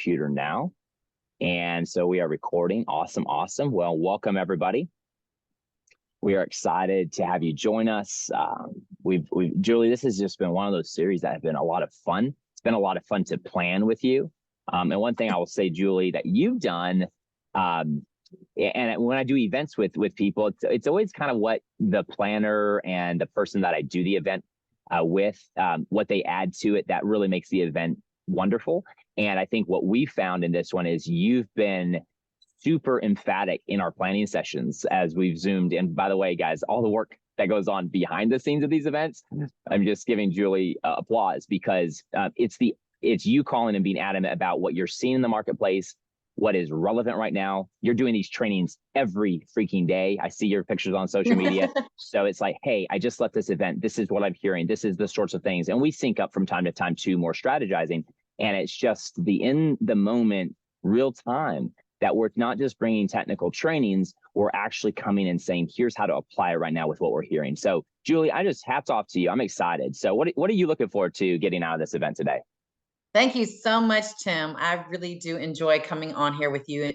computer now. And so we are recording. Awesome. Awesome. Well, welcome everybody. We are excited to have you join us. Julie, this has just been one of those series that have been a lot of fun. It's been a lot of fun to plan with you. And one thing I will say, Julie, that you've done, and when I do events with people, it's always kind of what the planner and the person that I do the event with, what they add to it that really makes the event wonderful. And I think what we found in this one is you've been super emphatic in our planning sessions as we've zoomed. And by the way, guys, all the work that goes on behind the scenes of these events, I'm just giving Julie applause because it's you calling and being adamant about what you're seeing in the marketplace, what is relevant right now. You're doing these trainings every freaking day. I see your pictures on social media. So it's like, hey, I just left this event. This is what I'm hearing. This is the sorts of things. And we sync up from time to time to more strategizing. And it's just the in the moment, real time, that we're not just bringing technical trainings, we're actually coming and saying, here's how to apply it right now with what we're hearing. So Julie, I just hats off to you. I'm excited. So what are you looking forward to getting out of this event today? Thank you so much, Tim. I really do enjoy coming on here with you,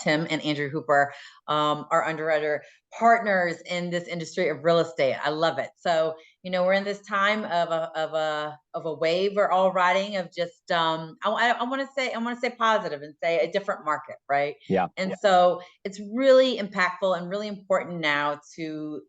Tim and Andrew Hooper, our underwriter partners in this industry of real estate. I love it. So, we're in this time of a wave we're all riding of just I want to say positive and say a different market, right? Yeah. And so it's really impactful and really important now to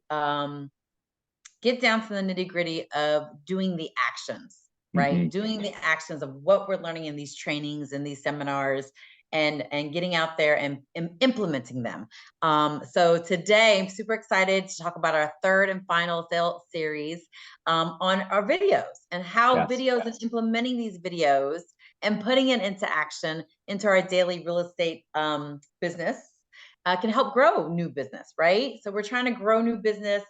get down to the nitty-gritty of doing the actions. Right? Mm-hmm. Doing the actions of what we're learning in these trainings and these seminars and getting out there and implementing them. So today I'm super excited to talk about our third and final sales series on our videos and how videos and implementing these videos and putting it into action into our daily real estate business can help grow new business, right? So we're trying to grow new business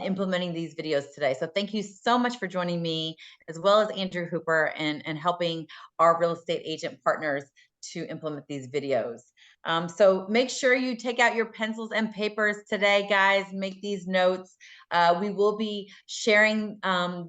implementing these videos today. So thank you so much for joining me, as well as Andrew Hooper and helping our real estate agent partners to implement these videos. So make sure you take out your pencils and papers today, guys. Make these notes. We will be sharing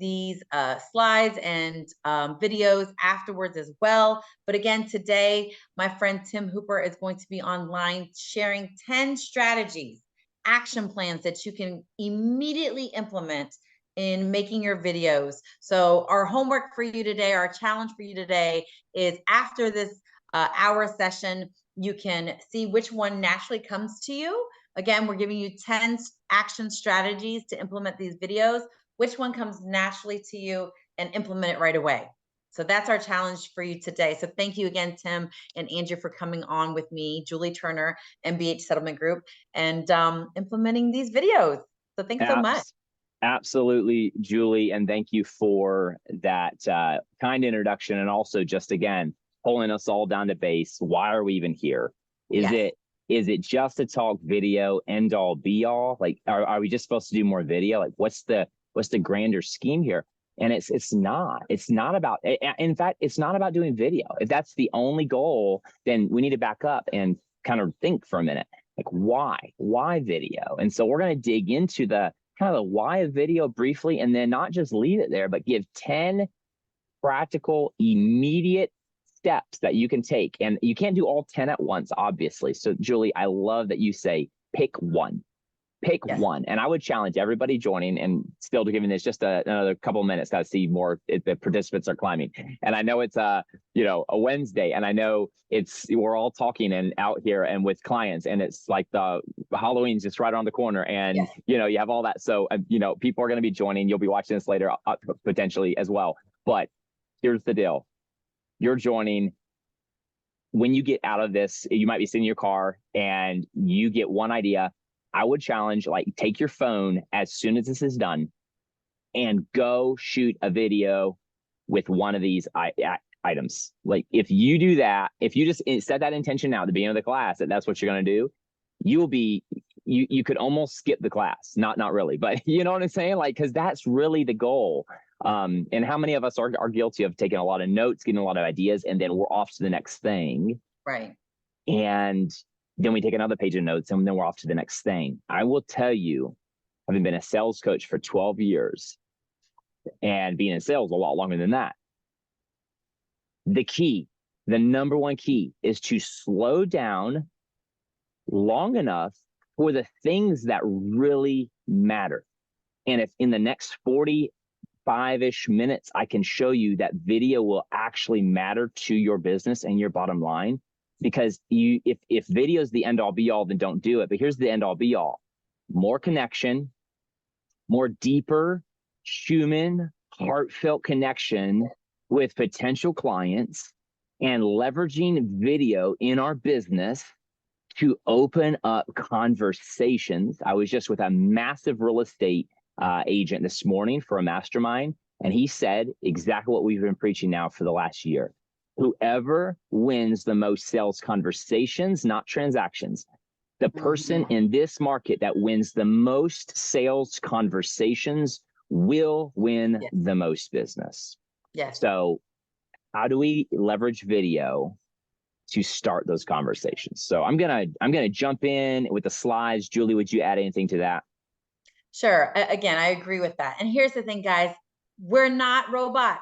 these slides and videos afterwards as well. But again, today, my friend Tim Hooper is going to be online sharing 10 strategies, action plans that you can immediately implement in making your videos. So our homework for you today, our challenge for you today is after this hour session, you can see which one naturally comes to you. Again, we're giving you 10 action strategies to implement these videos. Which one comes naturally to you and implement it right away? So that's our challenge for you today. So thank you again, Tim and Andrew, for coming on with me, Julie Turner, MBH Settlement Group, and implementing these videos. So thanks so much. Absolutely, Julie. And thank you for that kind introduction. And also just, again, pulling us all down to base. Why are we even here? Is it just to talk video, end all be all? Like, are we just supposed to do more video? Like, what's the grander scheme here? And it's not about, in fact, it's not about doing video. If that's the only goal, then we need to back up and kind of think for a minute, like why video? And so we're going to dig into the kind of the why of video briefly, and then not just leave it there, but give 10 practical, immediate steps that you can take. And you can't do all 10 at once, obviously. So Julie, I love that you say, pick one. Pick one. And I would challenge everybody joining, and still to giving this just another couple of minutes to see more if the participants are climbing. And I know it's a Wednesday, and I know we're all talking and out here and with clients, and it's like the Halloween's just right around the corner, and you have all that. So people are going to be joining. You'll be watching this later potentially as well. But here's the deal. You're joining. When you get out of this, you might be sitting in your car and you get one idea. I would challenge, like, take your phone as soon as this is done and go shoot a video with one of these items. Like, if you do that, if you just set that intention now at the beginning of the class that that's what you're going to do, you could almost skip the class. Not really, but you know what I'm saying? Like, because that's really the goal. And how many of us are guilty of taking a lot of notes, getting a lot of ideas, and then we're off to the next thing. Right. And then we take another page of notes, and then we're off to the next thing. I will tell you, having been a sales coach for 12 years and being in sales a lot longer than that, the key the number one key is to slow down long enough for the things that really matter. And if in the next 45-ish minutes, I can show you that video will actually matter to your business and your bottom line, because if video is the end all be all, then don't do it. But here's the end all be all: more connection, more deeper human, heartfelt connection with potential clients, and leveraging video in our business to open up conversations. I was just with a massive real estate agent this morning for a mastermind, and he said exactly what we've been preaching now for the last year. Whoever wins the most sales conversations, not transactions, the person in this market that wins the most sales conversations will win the most business. Yes. So how do we leverage video to start those conversations? So I'm gonna jump in with the slides. Julie, would you add anything to that? Sure. Again, I agree with that. And here's the thing, guys, we're not robots,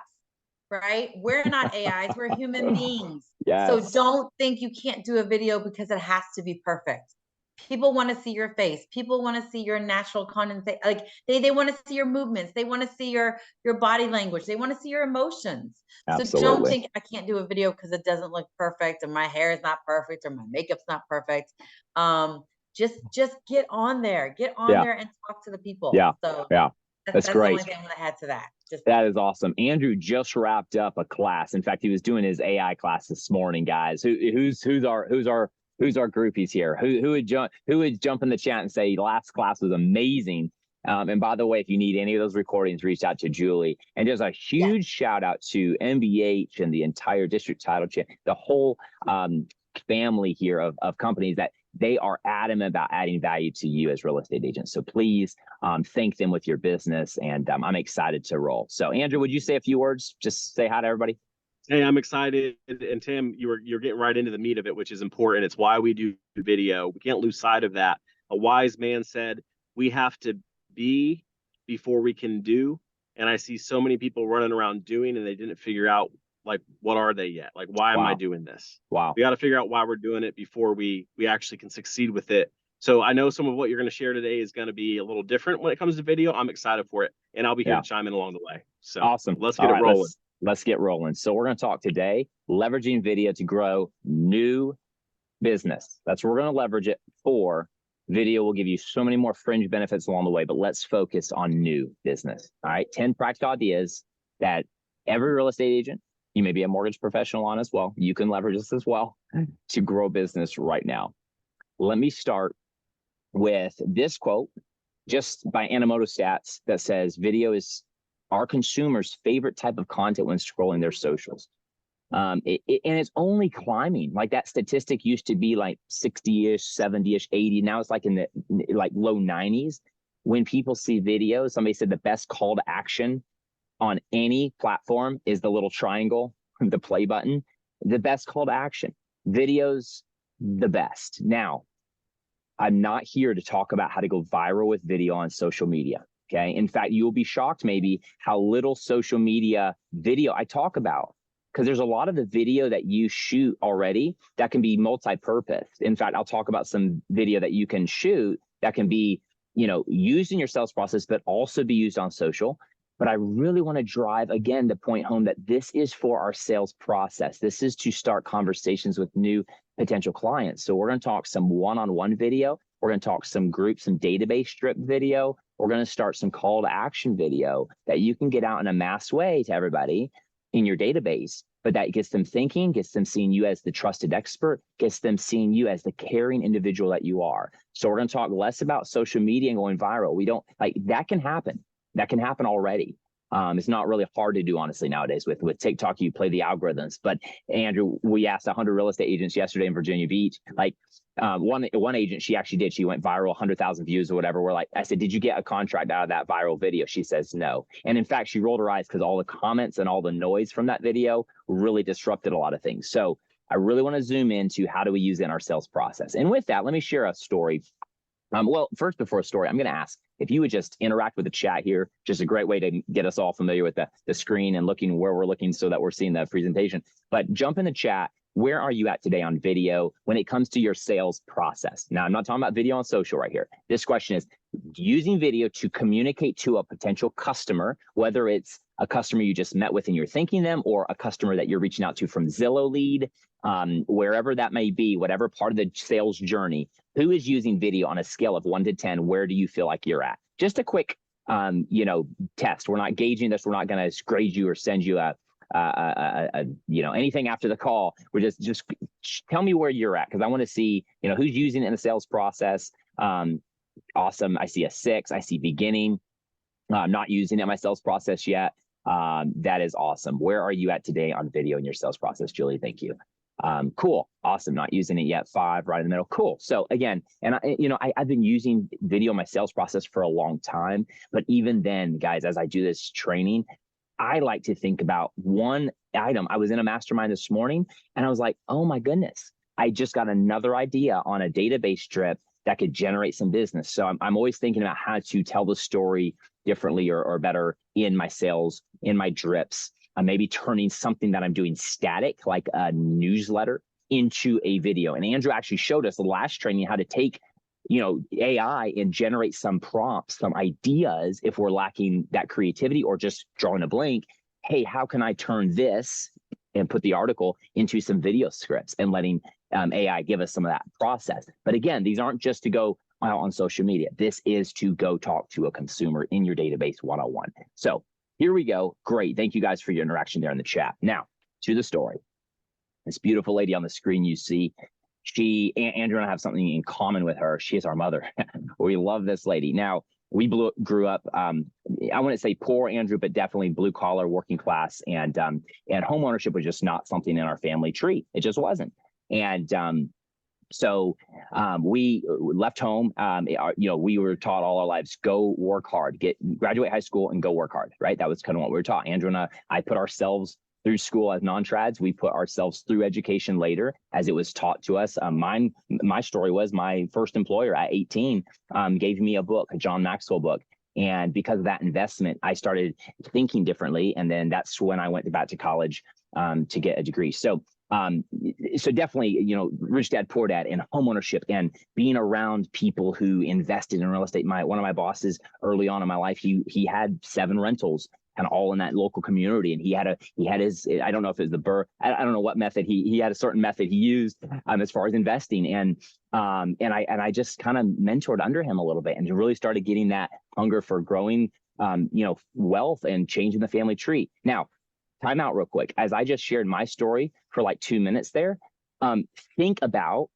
right? We're not AIs, we're human beings. Yes. So don't think you can't do a video because it has to be perfect. People want to see your face. People want to see your natural condensate. Like they want to see your movements. They want to see your body language. They want to see your emotions. Absolutely. So don't think I can't do a video because it doesn't look perfect, or my hair is not perfect, or my makeup's not perfect. Just get on there. Get on there and talk to the people. So that's great. The only thing I'm going to add to that. That is awesome. Andrew just wrapped up a class. In fact, he was doing his AI class this morning, guys. Who's our groupies here? Who would jump in the chat and say last class was amazing? And by the way, if you need any of those recordings, reach out to Julie. And there's a huge shout out to MBH and the entire district title chain, the whole family here of companies that they are adamant about adding value to you as real estate agents. So please thank them with your business. And I'm excited to roll. So Andrew, would you say a few words? Just say hi to everybody. Hey, I'm excited. And Tim, you're getting right into the meat of it, which is important. It's why we do video. We can't lose sight of that. A wise man said, we have to be before we can do. And I see so many people running around doing, and they didn't figure out, like, what are they yet? Like, why am I doing this? Wow. We got to figure out why we're doing it before we actually can succeed with it. So I know some of what you're going to share today is going to be a little different when it comes to video. I'm excited for it, and I'll be here to chime in along the way. So awesome. Let's get it rolling. Let's get rolling. So we're going to talk today, leveraging video to grow new business. That's what we're going to leverage it for. Video will give you so many more fringe benefits along the way, but let's focus on new business. All right. 10 practical ideas that every real estate agent, you may be a mortgage professional on as well, you can leverage this as well to grow business right now. Let me start with this quote just by Animoto Stats that says video is our consumers' favorite type of content when scrolling their socials. And it's only climbing. Like that statistic used to be like 60-ish, 70-ish, 80. Now it's like in the low 90s. When people see videos, somebody said the best call to action on any platform is the little triangle, the play button. The best call to action. Videos, the best. Now, I'm not here to talk about how to go viral with video on social media. Okay. In fact, you'll be shocked maybe how little social media video I talk about, because there's a lot of the video that you shoot already that can be multi-purpose. In fact, I'll talk about some video that you can shoot that can be, used in your sales process, but also be used on social. But I really want to drive, again, the point home that this is for our sales process. This is to start conversations with new potential clients. So we're going to talk some one-on-one video. We're going to talk some group, some database strip video. We're going to start some call to action video that you can get out in a mass way to everybody in your database, but that gets them thinking, gets them seeing you as the trusted expert, gets them seeing you as the caring individual that you are. So we're going to talk less about social media and going viral. We don't that can happen. That can happen already. It's not really hard to do, honestly, nowadays with TikTok. You play the algorithms. But Andrew, we asked 100 real estate agents yesterday in Virginia Beach. One agent, she actually did. She went viral, 100,000 views or whatever. I said, did you get a contract out of that viral video? She says no. And in fact, she rolled her eyes because all the comments and all the noise from that video really disrupted a lot of things. So I really want to zoom into how do we use it in our sales process. And with that, let me share a story Well, first, before a story, I'm going to ask if you would just interact with the chat here. Just a great way to get us all familiar with the screen and looking where we're looking so that we're seeing the presentation. But jump in the chat. Where are you at today on video when it comes to your sales process? Now, I'm not talking about video on social right here. This question is using video to communicate to a potential customer, whether it's a customer you just met with and you're thanking them, or a customer that you're reaching out to from Zillow lead, wherever that may be, whatever part of the sales journey. Who is using video on a scale of 1 to 10? Where do you feel like you're at? Just a quick, test. We're not gauging this. We're not going to grade you or send you anything after the call. We're just tell me where you're at, because I want to see, who's using it in the sales process. Awesome. I see a 6. I see beginning. I'm not using it in my sales process yet. That is awesome. Where are you at today on video in your sales process, Julie? Thank you. Cool. Awesome. Not using it yet. 5 right in the middle. Cool. So again, and I've been using video in my sales process for a long time, but even then, guys, as I do this training, I like to think about one item. I was in a mastermind this morning and I was like, oh my goodness, I just got another idea on a database drip that could generate some business. So I'm always thinking about how to tell the story differently or better in my sales, in my drips. Maybe turning something that I'm doing static, like a newsletter, into a video. And Andrew actually showed us the last training how to take, AI and generate some prompts, some ideas if we're lacking that creativity or just drawing a blank. Hey, how can I turn this and put the article into some video scripts and letting AI give us some of that process? But again, these aren't just to go out on social media. This is to go talk to a consumer in your database one-on-one. So here we go. Great. Thank you guys for your interaction there in the chat. Now, to the story. This beautiful lady on the screen you see, Andrew and I have something in common with her. She is our mother. We love this lady. Now, we grew up, I wouldn't say poor, Andrew, but definitely blue collar, working class. And home ownership was just not something in our family tree. It just wasn't. And so we left home. We were taught all our lives, go work hard, graduate high school and go work hard, right? That was kind of what we were taught. Andrew and I put ourselves through school as non-trads. We put ourselves through education later as it was taught to us. My story was my first employer at 18 gave me a book, a John Maxwell book. And because of that investment, I started thinking differently. And then that's when I went back to college to get a degree. So definitely, rich dad, poor dad, and homeownership and being around people who invested in real estate. One of my bosses early on in my life, he had 7 rentals and all in that local community. And he had his, I don't know if it was I don't know what method he had a certain method he used as far as investing. And I just kind of mentored under him a little bit and really started getting that hunger for growing, wealth and changing the family tree. Now, time out real quick. As I just shared my story for like 2 minutes there, think about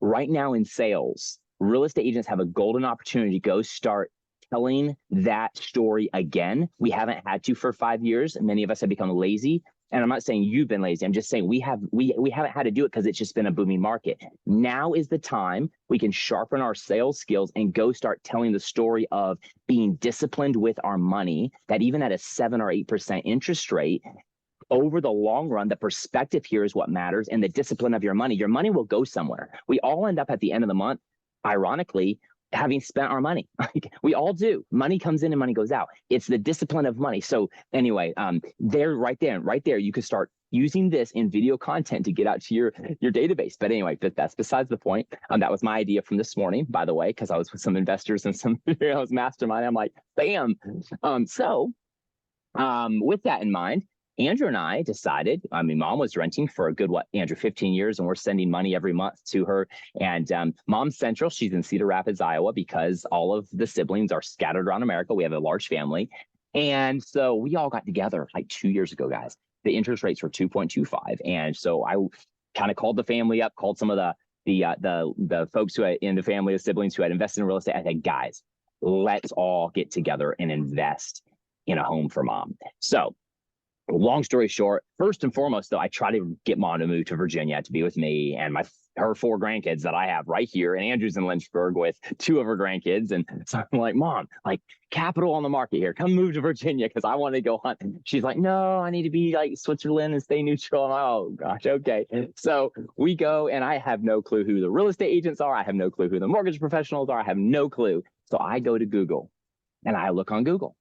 right now in sales, real estate agents have a golden opportunity to go start telling that story again. We haven't had to for 5 years. Many of us have become lazy. And I'm not saying you've been lazy. I'm just saying we haven't had to do it because it's just been a booming market. Now is the time we can sharpen our sales skills and go start telling the story of being disciplined with our money, that even at a 7 or 8% interest rate, over the long run, the perspective here is what matters, and the discipline of your money will go somewhere. We all end up at the end of the month, ironically, having spent our money. We all do. Money comes in and money goes out. It's the discipline of money. So anyway, right there, you could start using this in video content to get out to your database. But anyway, that's besides the point. That was my idea from this morning, by the way, because I was with some investors and some mastermind. I'm like, bam. With that in mind, Andrew and I decided, mom was renting for a good, 15 years, and we're sending money every month to her. And mom's central, she's in Cedar Rapids, Iowa, because all of the siblings are scattered around America. We have a large family. And so we all got together like 2 years ago, guys. The interest rates were 2.25. And so I kind of called the family up, called some of the folks who had in the family of siblings who had invested in real estate. I said, guys, let's all get together and invest in a home for mom. So long story short, first and foremost, though, I try to get mom to move to Virginia to be with me and my her 4 grandkids that I have right here, and Andrew's in Lynchburg with 2 of her grandkids. And so I'm like, Mom, like, capital on the market here. Come move to Virginia because I want to go hunt. She's like, no, I need to be like Switzerland and stay neutral. I'm like, oh gosh, okay. So we go, and I have no clue who the real estate agents are. I have no clue who the mortgage professionals are. I have no clue. So I go to Google, and I look on Google,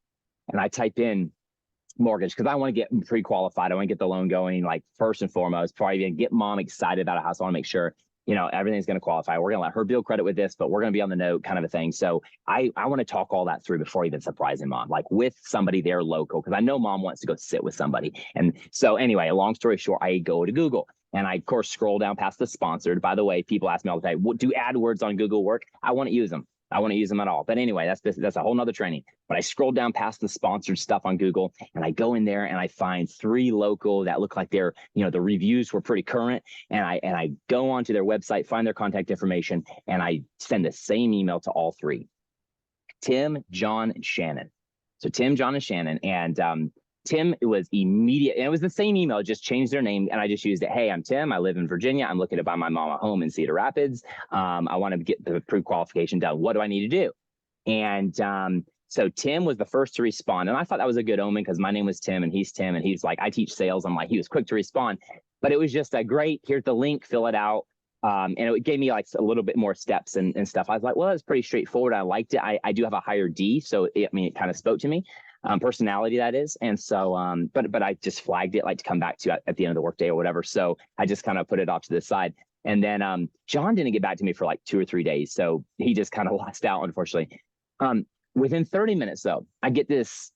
and I type in mortgage because I want to get pre-qualified. I want to get the loan going, like, first and foremost, before I even get Mom excited about a house. I want to make sure, you know, everything's going to qualify. We're going to let her build credit with this, but we're going to be on the note, kind of a thing. So I want to talk all that through before even surprising Mom, like with somebody there local, because I know Mom wants to go sit with somebody. And so anyway, a long story short, I go to Google, and I, of course, scroll down past the sponsored. By the way, people ask me all the time, what do AdWords on Google work? I want to use them. I want to use them at all. But anyway, that's a whole nother training. But I scroll down past the sponsored stuff on Google, and I go in there, and I find 3 local that look like they're, you know, the reviews were pretty current. And I go onto their website, find their contact information, and I send the same email to all 3. Tim, John, and Shannon. So Tim, John, and Shannon. And Tim, it was immediate. And it was the same email, just changed their name. And I just used it. Hey, I'm Tim. I live in Virginia. I'm looking to buy my mom a home in Cedar Rapids. I want to get the pre-qualification done. What do I need to do? And so Tim was the first to respond. And I thought that was a good omen because my name was Tim and he's like, I teach sales. I'm like, he was quick to respond. But it was just a great, here's the link, fill it out. And it gave me like a little bit more steps and stuff. I was like, well, it's pretty straightforward. I liked it. I do have a higher D. So it kind of spoke to me. Personality, that is. And so, but I just flagged it like to come back to at the end of the workday or whatever. So I just kind of put it off to the side. And then John didn't get back to me for like 2 or 3 days. So he just kind of lost out, unfortunately. Within 30 minutes, though, I get this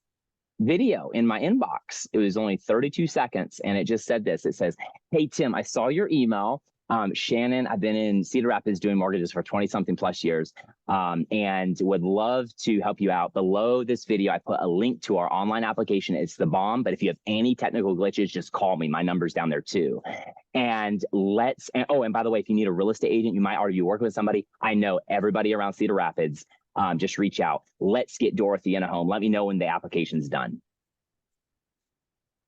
video in my inbox. It was only 32 seconds. And it just said this. It says, hey, Tim, I saw your email. Shannon, I've been in Cedar Rapids doing mortgages for 20 something plus years, and would love to help you out. Below this video, I put a link to our online application. It's the bomb, but if you have any technical glitches, just call me. My number's down there too. And and by the way, if you need a real estate agent, you might already be working with somebody. I know everybody around Cedar Rapids. Just reach out. Let's get Dorothy in a home. Let me know when the application's done.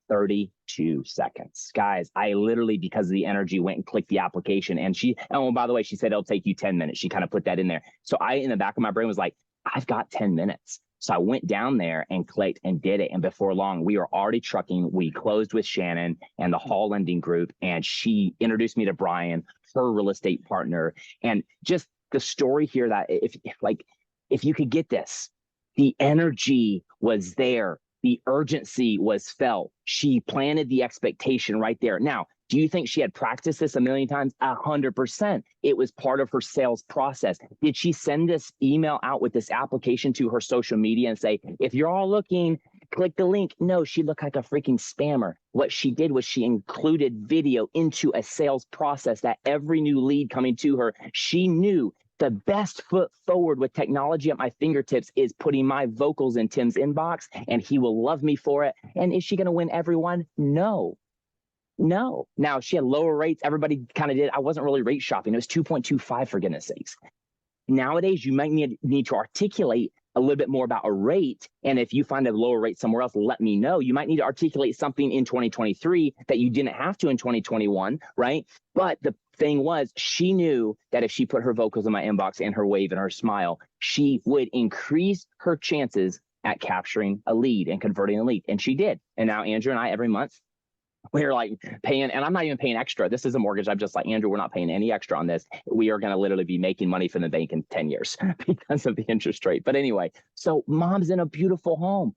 32 seconds. Guys, I literally, because of the energy, went and clicked the application. And by the way, she said it'll take you 10 minutes. She kind of put that in there. So in the back of my brain was like, I've got 10 minutes. So I went down there and clicked and did it. And before long, we were already trucking. We closed with Shannon and the Hall Lending Group. And she introduced me to Brian, her real estate partner. And just the story here that if you could get this, the energy was there. The urgency was felt. She planted the expectation right there. Now, do you think she had practiced this a million times? 100%. It was part of her sales process. Did she send this email out with this application to her social media and say, if you're all looking, click the link? No, she looked like a freaking spammer. What she did was she included video into a sales process that every new lead coming to her, she knew the best foot forward with technology at my fingertips is putting my vocals in Tim's inbox, and he will love me for it. And is she going to win everyone? No. Now, she had lower rates. Everybody kind of did. I wasn't really rate shopping. It was 2.25 for goodness sakes. Nowadays, you might need to articulate a little bit more about a rate. And if you find a lower rate somewhere else, let me know. You might need to articulate something in 2023 that you didn't have to in 2021, right? But the thing was, she knew that if she put her vocals in my inbox and her wave and her smile, she would increase her chances at capturing a lead and converting a lead. And she did. And now Andrew and I, every month, we're like paying, and I'm not even paying extra. This is a mortgage. I'm just like, Andrew, we're not paying any extra on this. We are going to literally be making money from the bank in 10 years because of the interest rate. But anyway, so Mom's in a beautiful home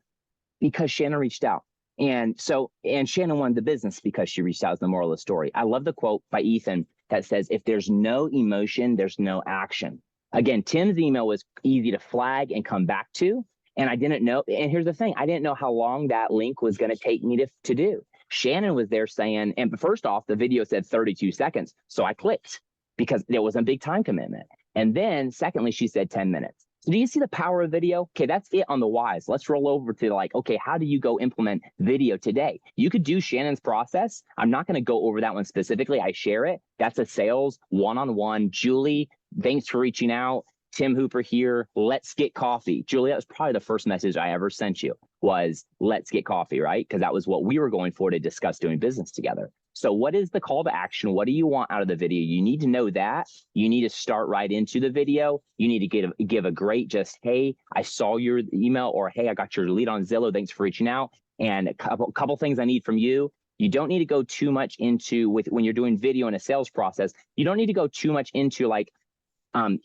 because Shannon reached out. And Shannon wanted the business because she reached out, is the moral of the story. I love the quote by Ethan that says, if there's no emotion, there's no action. Again, Tim's email was easy to flag and come back to. And I didn't know. And here's the thing. I didn't know how long that link was going to take me to do. Shannon was there saying, and first off, the video said 32 seconds. So I clicked because there was a big time commitment. And then secondly, she said 10 minutes. So do you see the power of video? Okay, that's it on the whys. Let's roll over to like, okay, how do you go implement video today? You could do Shannon's process. I'm not going to go over that one specifically. I share it. That's a sales one-on-one. Julie, thanks for reaching out. Tim Hooper here. Let's get coffee. Julie, that was probably the first message I ever sent you was let's get coffee, right? Because that was what we were going for to discuss doing business together. So what is the call to action? What do you want out of the video? You need to know that. You need to start right into the video. You need to give a great just, hey, I saw your email, or hey, I got your lead on Zillow. Thanks for reaching out. And a couple things I need from you. You don't need to go too much into when you're doing video in a sales process. You don't need to go too much into like,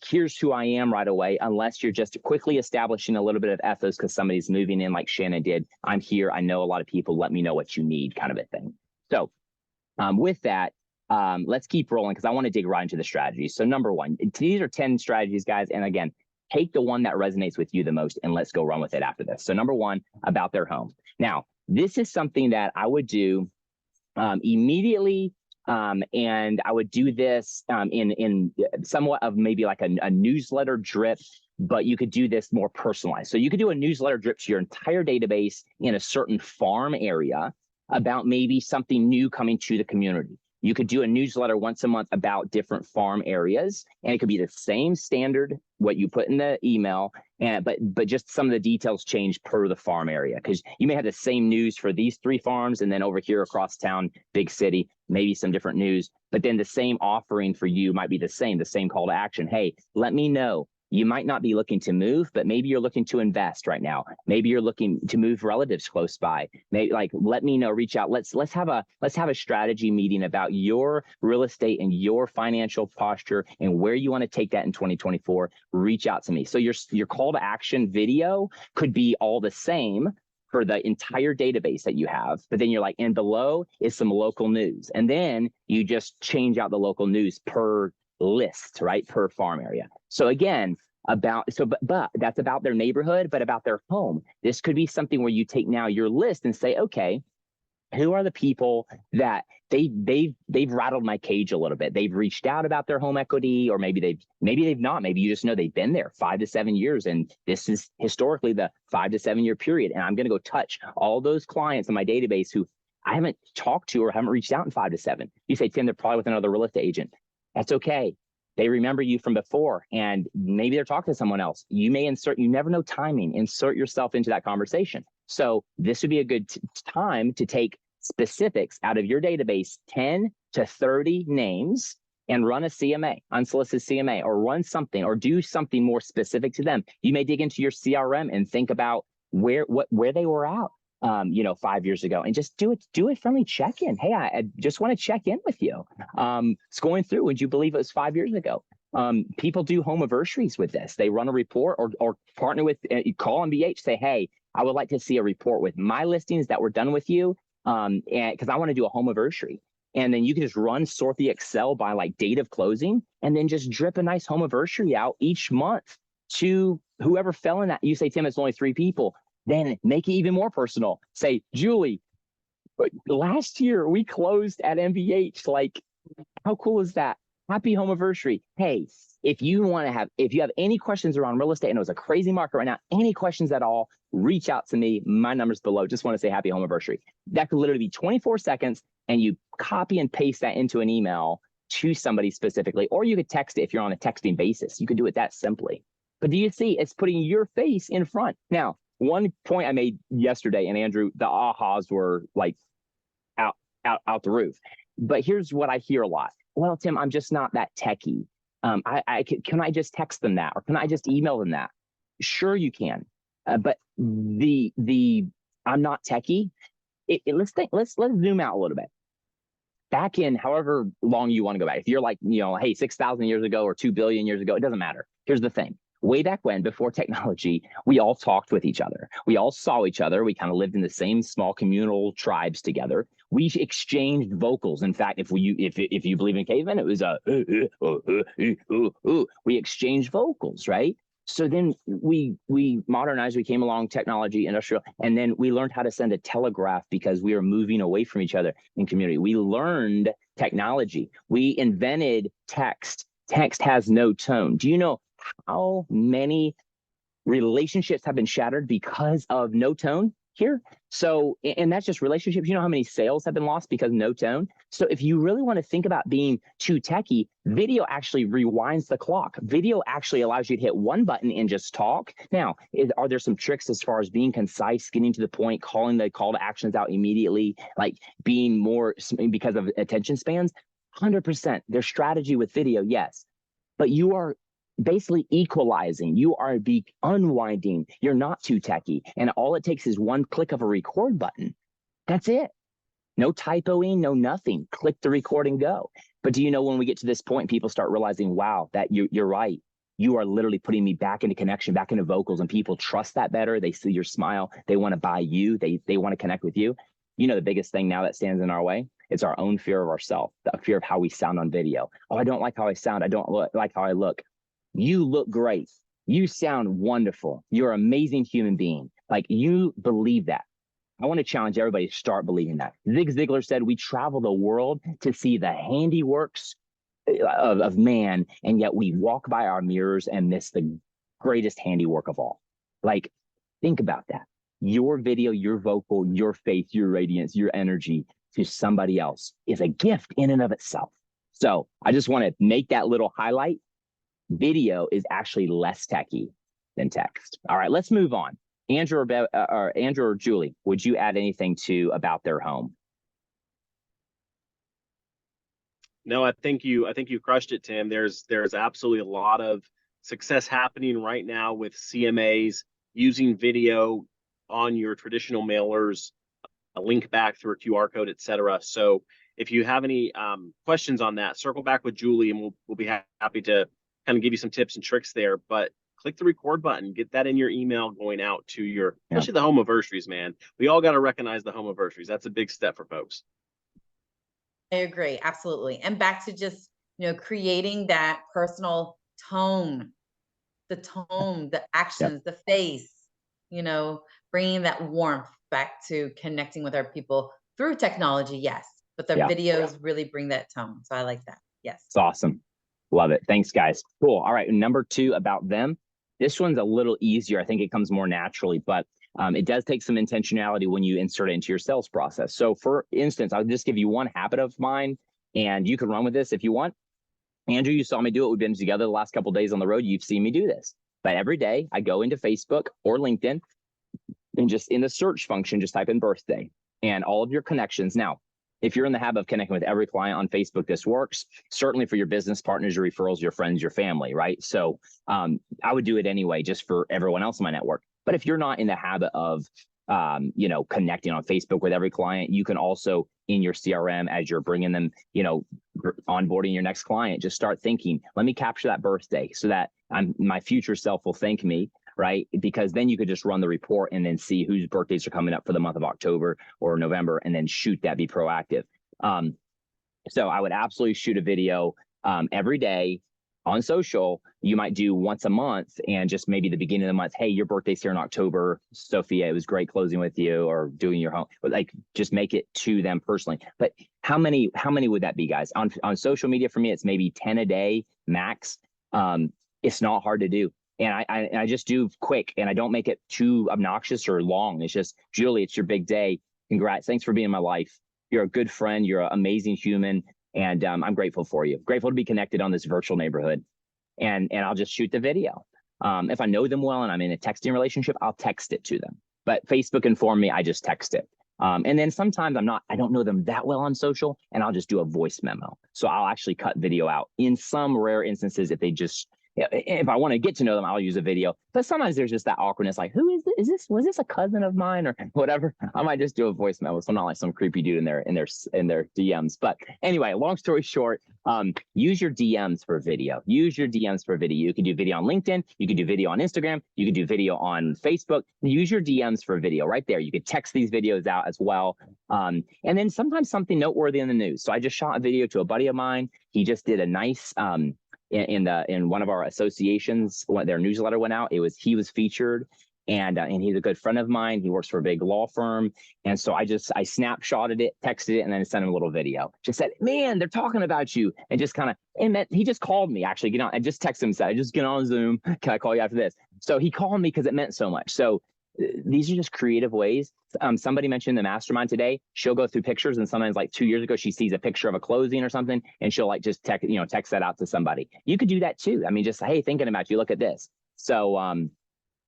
here's who I am right away, unless you're just quickly establishing a little bit of ethos because somebody's moving in like Shannon did. I'm here. I know a lot of people. Let me know what you need, kind of a thing. So with that, let's keep rolling because I want to dig right into the strategies. So number one, these are 10 strategies, guys. And again, take the one that resonates with you the most and let's go run with it after this. So number one, about their home. Now, this is something that I would do immediately. And I would do this in somewhat of maybe like a newsletter drip, but you could do this more personalized. So you could do a newsletter drip to your entire database in a certain farm area about maybe something new coming to the community. You could do a newsletter once a month about different farm areas, and it could be the same standard, what you put in the email, but just some of the details change per the farm area, because you may have the same news for these 3 farms, and then over here across town, big city, maybe some different news, but then the same offering for you might be the same call to action. Hey, let me know. You might not be looking to move, but maybe you're looking to invest right now. Maybe you're looking to move relatives close by. Maybe like, let me know, reach out. Let's have a strategy meeting about your real estate and your financial posture and where you want to take that in 2024. Reach out to me. So your call to action video could be all the same for the entire database that you have, but then you're like, and below is some local news. And then you just change out the local news per list, right? Per farm area. So again, but that's about their neighborhood, but about their home. This could be something where you take now your list and say, okay, who are the people that they've rattled my cage a little bit? They've reached out about their home equity, or maybe they've not. Maybe you just know they've been there 5 to 7 years, and this is historically the 5 to 7 year period. And I'm going to go touch all those clients in my database who I haven't talked to or haven't reached out in 5 to 7. You say, Tim, they're probably with another real estate agent. That's okay. They remember you from before, and maybe they're talking to someone else. You may you never know timing, insert yourself into that conversation. So this would be a good time to take specifics out of your database, 10 to 30 names, and run a CMA, unsolicited CMA, or run something, or do something more specific to them. You may dig into your CRM and think about where they were at, 5 years ago, and just do a friendly check-in. Hey, I just want to check in with you. It's going through. Would you believe it was 5 years ago? People do home anniversaries with this. They run a report or partner with, call MBH, say, hey, I would like to see a report with my listings that were done with you, and because I want to do a home anniversary. And then you can just sort the Excel by like date of closing, and then just drip a nice home anniversary out each month to whoever fell in that. You say, Tim, it's only 3 people. Then make it even more personal. Say, Julie, last year we closed at MBH. Like, how cool is that? Happy home anniversary. Hey, if you have any questions around real estate, and it was a crazy market right now, any questions at all, reach out to me. My number's below. Just want to say happy home anniversary. That could literally be 24 seconds, and you copy and paste that into an email to somebody specifically, or you could text it if you're on a texting basis. You could do it that simply. But do you see, it's putting your face in front. Now, one point I made yesterday, and Andrew, the ahas were like out the roof. But here's what I hear a lot. Well, Tim, I'm just not that techie. Can I just text them that, or can I just email them that? Sure, you can. But the I'm not techie. Let's zoom out a little bit. Back in however long you want to go back. If you're like, hey, 6,000 years ago or 2 billion years ago, it doesn't matter. Here's the thing. Way back when, before technology, we all talked with each other. We all saw each other. We kind of lived in the same small communal tribes together. We exchanged vocals. In fact, if you believe in cavemen, it was we exchanged vocals, right? So then we modernized, we came along, technology, industrial, and then we learned how to send a telegraph because we were moving away from each other in community. We learned technology. We invented text. Text has no tone. Do you know how many relationships have been shattered because of no tone? here. So, and that's just relationships. You know how many sales have been lost because no tone? So if you really want to think about being too techie, video actually rewinds the clock. Video actually allows you to hit one button and just talk. Now, are there some tricks as far as being concise, getting to the point, calling the call to actions out immediately, like being more because of attention spans? 100%. There's strategy with video, yes. But you are basically equalizing. You are unwinding. You're not too techie. And all it takes is one click of a record button. That's it. No typoing, no nothing. Click the record and go. But do you know when we get to this point, people start realizing, wow, that you're right. You are literally putting me back into connection, back into vocals, and people trust that better. They see your smile. They want to buy you. They want to connect with you. You know, the biggest thing now that stands in our way, it's our own fear of ourselves, the fear of how we sound on video. Oh, I don't like how I sound. I don't like how I look. You look great. You sound wonderful. You're an amazing human being. Like, you believe that. I want to challenge everybody to start believing that. Zig Ziglar said, we travel the world to see the handiworks of man, and yet we walk by our mirrors and miss the greatest handiwork of all. Like, think about that. Your video, your vocal, your faith, your radiance, your energy to somebody else is a gift in and of itself. So I just want to make that little highlight. Video is actually less techy than text. All right, let's move on. Andrew or Julie, would you add anything about their home? No, I think you crushed it, Tim. There's absolutely a lot of success happening right now with CMAs using video on your traditional mailers, a link back through a QR code, etc. So if you have any questions on that, circle back with Julie, and we'll be happy to kind of give you some tips and tricks there. But click the record button, get that in your email going out to your, especially the home anniversaries, man. We all got to recognize the home anniversaries. That's a big step for folks. I agree, absolutely. And back to just, creating that personal tone, the actions, the face, bringing that warmth back to connecting with our people through technology, yes. But the videos really bring that tone. So I like that. Yes. It's awesome. Love it. Thanks, guys. Cool. All right. Number 2 about them. This one's a little easier. I think it comes more naturally, but it does take some intentionality when you insert it into your sales process. So for instance, I'll just give you one habit of mine, and you can run with this if you want. Andrew, you saw me do it. We've been together the last couple of days on the road. You've seen me do this. But every day I go into Facebook or LinkedIn, and just in the search function, just type in birthday and all of your connections. Now, if you're in the habit of connecting with every client on Facebook, this works. Certainly for your business partners, your referrals, your friends, your family, right? So I would do it anyway, just for everyone else in my network. But if you're not in the habit of, connecting on Facebook with every client, you can also in your CRM, as you're bringing them, onboarding your next client, just start thinking, let me capture that birthday so that my future self will thank me. Right? Because then you could just run the report and then see whose birthdays are coming up for the month of October or November, and then shoot that, be proactive. So I would absolutely shoot a video every day on social. You might do once a month, and just maybe the beginning of the month, hey, your birthday's here in October, Sophia, it was great closing with you, or doing your home, but like just make it to them personally. But how many would that be, guys? On social media, for me, it's maybe 10 a day max. It's not hard to do. And I just do quick, and I don't make it too obnoxious or long. It's just, Julie, it's your big day. Congrats. Thanks for being in my life. You're a good friend. You're an amazing human. And I'm grateful for you. Grateful to be connected on this virtual neighborhood. And I'll just shoot the video. If I know them well and I'm in a texting relationship, I'll text it to them. But Facebook informed me, I just text it. And then sometimes I don't know them that well on social, and I'll just do a voice memo. So I'll actually cut video out. In some rare instances, if I want to get to know them, I'll use a video. But sometimes there's just that awkwardness, like, who is this? Was this a cousin of mine or whatever? I might just do a voice memo. So I'm not like some creepy dude in their DMs. But anyway, long story short, use your DMs for video. Use your DMs for video. You can do video on LinkedIn. You can do video on Instagram. You can do video on Facebook. Use your DMs for video right there. You could text these videos out as well. And then sometimes something noteworthy in the news. So I just shot a video to a buddy of mine. He just did a nice, in one of our associations, when their newsletter went out, he was featured, and he's a good friend of mine. He works for a big law firm, and so I snapshotted it, texted it, and then sent him a little video. Just said, "Man, they're talking about you," and just kind of, he just called me actually. I just texted him, said, "I just get on Zoom. Can I call you after this?" So he called me because it meant so much. So these are just creative ways. Somebody mentioned the mastermind today. She'll go through pictures, and sometimes like 2 years ago, she sees a picture of a closing or something, and she'll like just text that out to somebody. You could do that too. I mean, just, hey, thinking about you, look at this. So,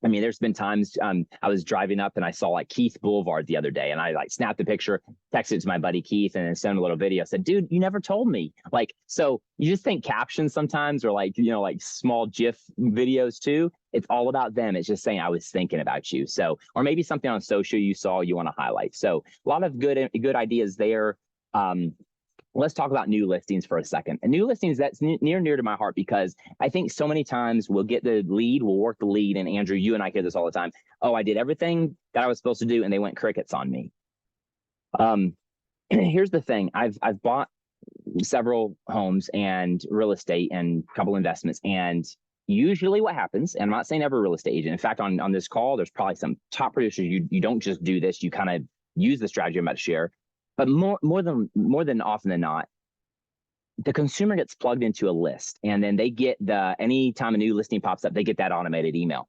I mean, there's been times I was driving up and I saw like Keith Boulevard the other day, and I like snapped the picture, texted it to my buddy Keith, and then sent him a little video. I said, dude, you never told me. Like, so you just think captions sometimes, or like, like small GIF videos too. It's all about them. It's just saying, I was thinking about you. So, or maybe something on social you saw you want to highlight. So a lot of good ideas there. Let's talk about new listings for a second. And new listings, that's near to my heart, because I think so many times we'll get the lead, we'll work the lead, and Andrew, you and I hear this all the time. Oh, I did everything that I was supposed to do, and they went crickets on me. Here's the thing. I've bought several homes and real estate and a couple investments, and usually what happens, and I'm not saying every real estate agent, in fact, on this call, there's probably some top producers, you don't just do this, you kind of use the strategy I'm about to share. But more than often than not, the consumer gets plugged into a list, and then they get anytime a new listing pops up, they get that automated email.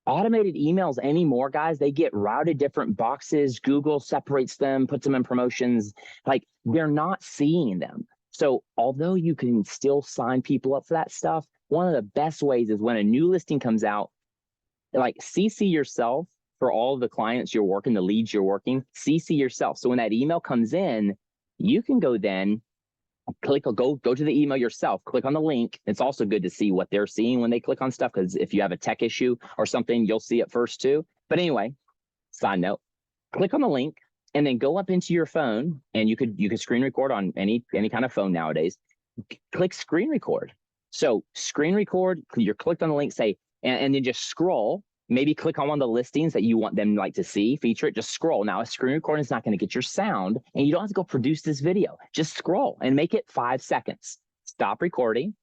Automated emails anymore, guys, they get routed different boxes. Google separates them, puts them in promotions. Like, they're not seeing them. So although you can still sign people up for that stuff, one of the best ways is when a new listing comes out, like, CC yourself. For all of the clients you're working, the leads you're working, CC yourself. So when that email comes in, you can go then go to the email yourself, click on the link. It's also good to see what they're seeing when they click on stuff, because if you have a tech issue or something, you'll see it first too. But anyway, side note, click on the link and then go up into your phone, and you could screen record on any kind of phone nowadays. Click screen record. So screen record, you're clicked on the link, say, and then just scroll. Maybe click on one of the listings that you want them like to see, feature it, just scroll. Now, a screen recording is not going to get your sound, and you don't have to go produce this video. Just scroll and make it 5 seconds. Stop recording.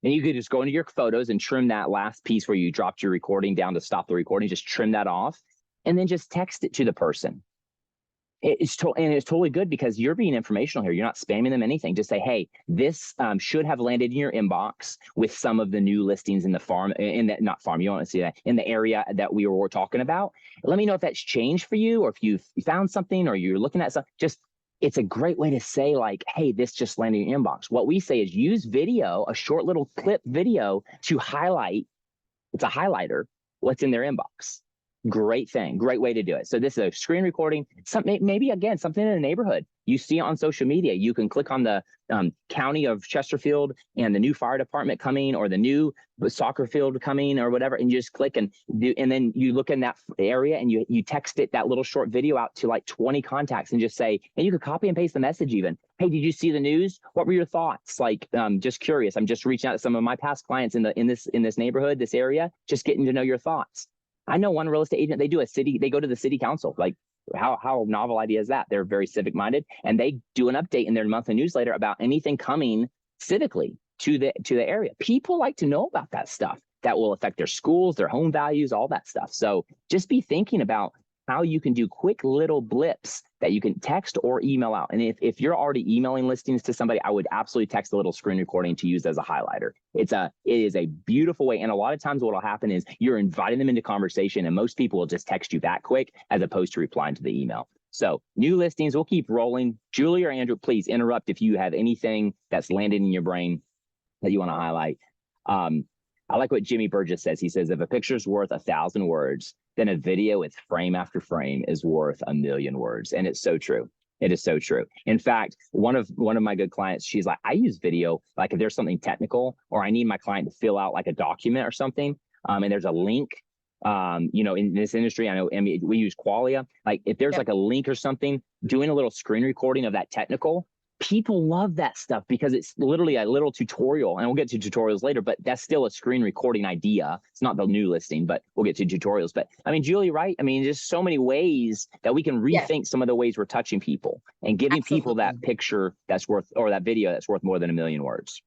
And you could just go into your photos and trim that last piece where you dropped your recording down to stop the recording. Just trim that off, and then just text it to the person. It's totally good, because you're being informational here. You're not spamming them anything. Just say, hey, this should have landed in your inbox with some of the new listings in the farm, you don't want to see that, in the area that we were talking about. Let me know if that's changed for you, or if you found something, or you're looking at something. It's a great way to say, like, hey, this just landed in your inbox. What we say is use video, a short little clip video, to highlight. It's a highlighter what's in their inbox. Great thing, great way to do it. So this is a screen recording. Maybe again, something in the neighborhood. You see it on social media. You can click on the county of Chesterfield and the new fire department coming, or the new soccer field coming, or whatever, and you just click and then you look in that area, and you text it, that little short video, out to like 20 contacts, and just say, and you could copy and paste the message even. Hey, did you see the news? What were your thoughts? Like, just curious. I'm just reaching out to some of my past clients in this neighborhood, this area, just getting to know your thoughts. I know one real estate agent, they go to the city council. Like, how novel idea is that? They're very civic minded, and they do an update in their monthly newsletter about anything coming civically to the area. People like to know about that stuff that will affect their schools, their home values, all that stuff. So just be thinking about how you can do quick little blips that you can text or email out. And if you're already emailing listings to somebody, I would absolutely text a little screen recording to use as a highlighter. It is a beautiful way. And a lot of times what will happen is you're inviting them into conversation, and most people will just text you back quick as opposed to replying to the email. So new listings, we'll keep rolling. Julie or Andrew, please interrupt if you have anything that's landed in your brain that you want to highlight. I like what Jimmy Burgess says. He says, if a picture's worth 1,000 words, then a video with frame after frame is worth 1,000,000 words. And it's so true. It is so true. In fact, one of my good clients, she's like, I use video, like if there's something technical, or I need my client to fill out like a document or something, and there's a link, in this industry, I know we use Qualia. Like if there's like a link or something, doing a little screen recording of that technical, people love that stuff, because it's literally a little tutorial, and we'll get to tutorials later, but that's still a screen recording idea. It's not the new listing, but we'll get to tutorials. But I mean, Julie, right? I mean, there's so many ways that we can rethink some of the ways we're touching people and giving people that picture that's worth, or that video that's worth more than 1,000,000 words.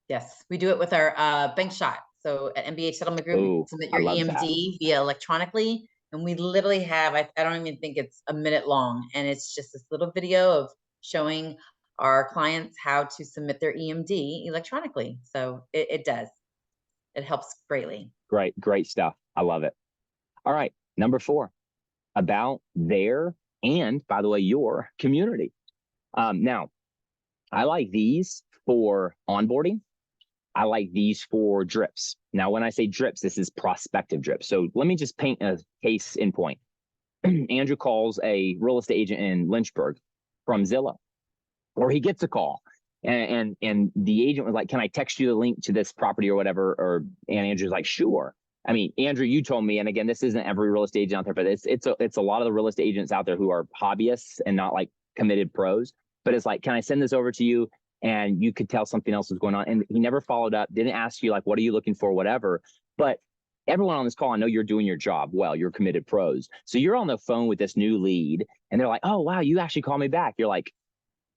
Yes, we do it with our bank shot. So at MBH Settlement Group, you submit your EMD via electronically, and we literally have, I don't even think it's a minute long, and it's just this little video of showing our clients how to submit their EMD electronically. So it does. It helps greatly. Great stuff. I love it. All right, number 4. about their, and by the way, your community. Now, I like these for onboarding. I like these for drips. Now, when I say drips, this is prospective drips. So let me just paint a case in point. Andrew calls a real estate agent in Lynchburg from Zillow, or he gets a call. And the agent was like, can I text you the link to this property or whatever? And Andrew's like, sure. I mean, Andrew, you told me, and again, this isn't every real estate agent out there, but it's a lot of the real estate agents out there who are hobbyists and not like committed pros. But it's like, can I send this over to you? And you could tell something else was going on. And he never followed up, didn't ask you like, what are you looking for, whatever. But everyone on this call, I know you're doing your job well, you're committed pros. So you're on the phone with this new lead and they're like, oh, wow, you actually called me back. You're like,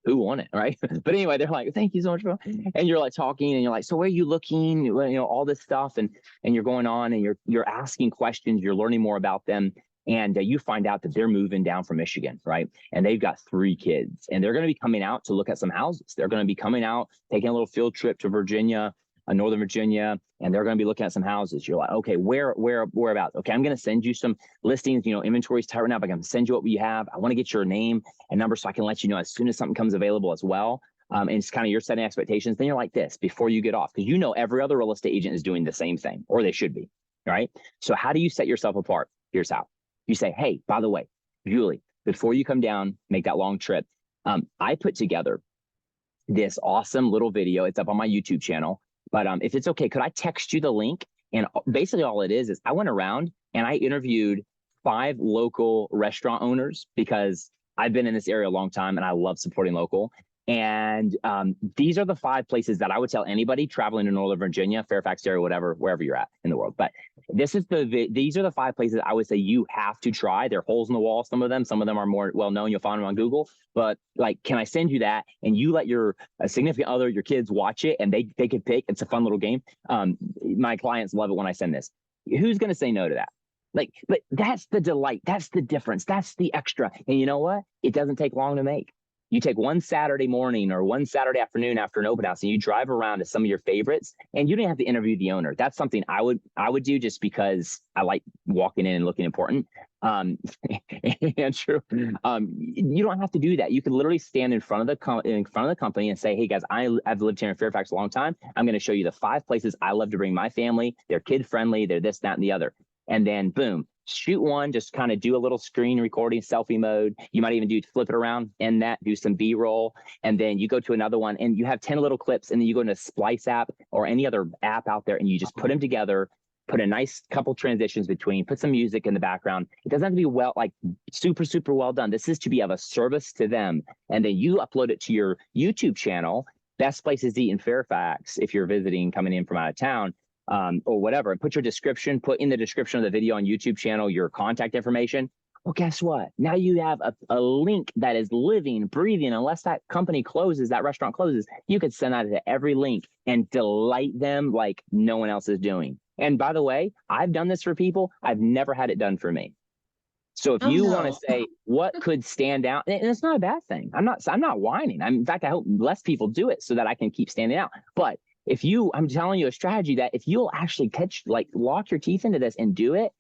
who won it, right? But anyway, they're like, thank you so much, bro. And you're like talking and you're like, so where are you looking? You know, all this stuff. And you're going on and you're asking questions, you're learning more about them. And you find out that they're moving down from Michigan, right? And they've got 3 kids and they're going to be coming out to look at some houses. They're going to be coming out, taking a little field trip to Virginia, Northern Virginia, and they're going to be looking at some houses. You're like, okay, whereabouts? Okay, I'm going to send you some listings, you know, inventory's tight right now, but I'm going to send you what we have. I want to get your name and number so I can let you know as soon as something comes available as well. And it's kind of you're setting expectations. Then you're like this before you get off, because you know every other real estate agent is doing the same thing, or they should be, right? So how do you set yourself apart? Here's how. You say, hey, by the way, Julie, before you come down, make that long trip, I put together this awesome little video. It's up on my YouTube channel. But if it's okay, could I text you the link? And basically all it is I went around and I interviewed 5 local restaurant owners because I've been in this area a long time and I love supporting local. And these are the 5 places that I would tell anybody traveling to Northern Virginia, Fairfax area, whatever, wherever you're at in the world. But these are the 5 places I would say you have to try. They're holes in the wall, some of them are more well-known. You'll find them on Google. But like, can I send you that? And you let your significant other, your kids watch it and they could pick. It's a fun little game. My clients love it when I send this. Who's going to say no to that? Like, but that's the delight. That's the difference. That's the extra. And you know what? It doesn't take long to make. You take one Saturday morning or one Saturday afternoon after an open house and you drive around to some of your favorites and you don't have to interview the owner. That's something I would do just because I like walking in and looking important. Andrew, you don't have to do that. You can literally stand in front of the company and say, hey guys, I've lived here in Fairfax a long time. I'm going to show you the 5 places I love to bring my family. They're kid friendly. They're this, that, and the other. And then boom, shoot one, just kind of do a little screen recording, selfie mode. You might even flip it around and do some B-roll. And then you go to another one and you have 10 little clips and then you go into a Splice app or any other app out there and you just put them together, put a nice couple transitions between, put some music in the background. It doesn't have to be super, super well done. This is to be of a service to them. And then you upload it to your YouTube channel, Best Places to Eat in Fairfax, if you're visiting, coming in from out of town. Or whatever, and put in the description of the video on YouTube channel, your contact information. Well, guess what? Now you have a link that is living, breathing, unless that company closes, that restaurant closes, you could send that to every link and delight them like no one else is doing. And by the way, I've done this for people. I've never had it done for me. So if you want to say what could stand out, and it's not a bad thing. I'm not whining. In fact, I hope less people do it so that I can keep standing out. But I'm telling you a strategy that if you'll actually lock your teeth into this and do it,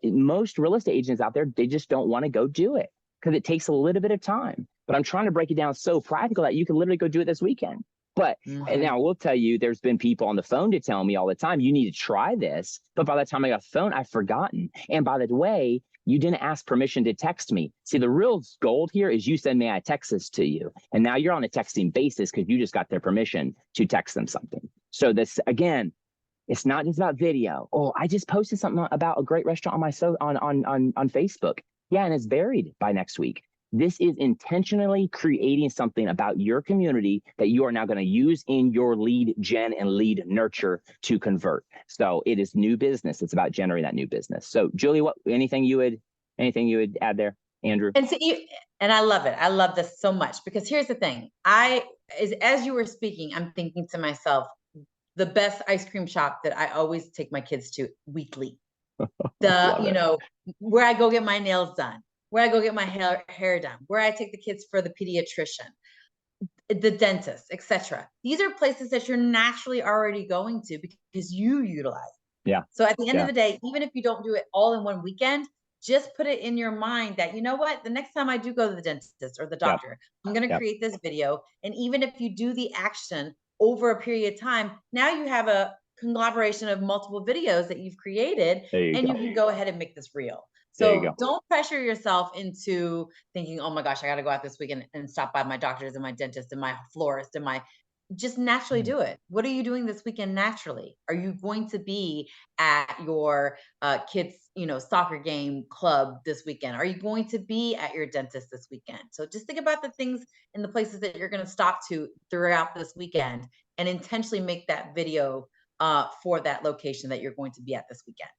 most real estate agents out there, they just don't want to go do it because it takes a little bit of time. But I'm trying to break it down so practical that you can literally go do it this weekend. But and now we'll tell you, there's been people on the phone to tell me all the time, you need to try this. But by the time I got the phone, I've forgotten. And by the way, you didn't ask permission to text me. See, the real gold here is you said, may I text this to you? And now you're on a texting basis because you just got their permission to text them something. So this, again, it's not just about video. Oh, I just posted something about a great restaurant on Facebook. Yeah, and it's buried by next week. This is intentionally creating something about your community that you are now going to use in your lead gen and lead nurture to convert. So it is new business. It's about generating that new business. So Julie, anything you would add there, Andrew? And I love it. I love this so much because here's the thing. As you were speaking, I'm thinking to myself, the best ice cream shop that I always take my kids to weekly. Where I go get my nails done, where I go get my hair done, where I take the kids for the pediatrician, the dentist, etc. These are places that you're naturally already going to because you utilize. Yeah. So at the end of the day, even if you don't do it all in one weekend, just put it in your mind that, you know what, the next time I do go to the dentist or the doctor, I'm going to create this video. And even if you do the action over a period of time, now you have a conglomeration of multiple videos that you've created, and you can go ahead and make this real. So don't pressure yourself into thinking, oh my gosh, I got to go out this weekend and stop by my doctors and my dentist and my florist and my, just naturally do it. What are you doing this weekend naturally? Are you going to be at your kids, soccer game club this weekend? Are you going to be at your dentist this weekend? So just think about the things and the places that you're going to stop to throughout this weekend, and intentionally make that video for that location that you're going to be at this weekend.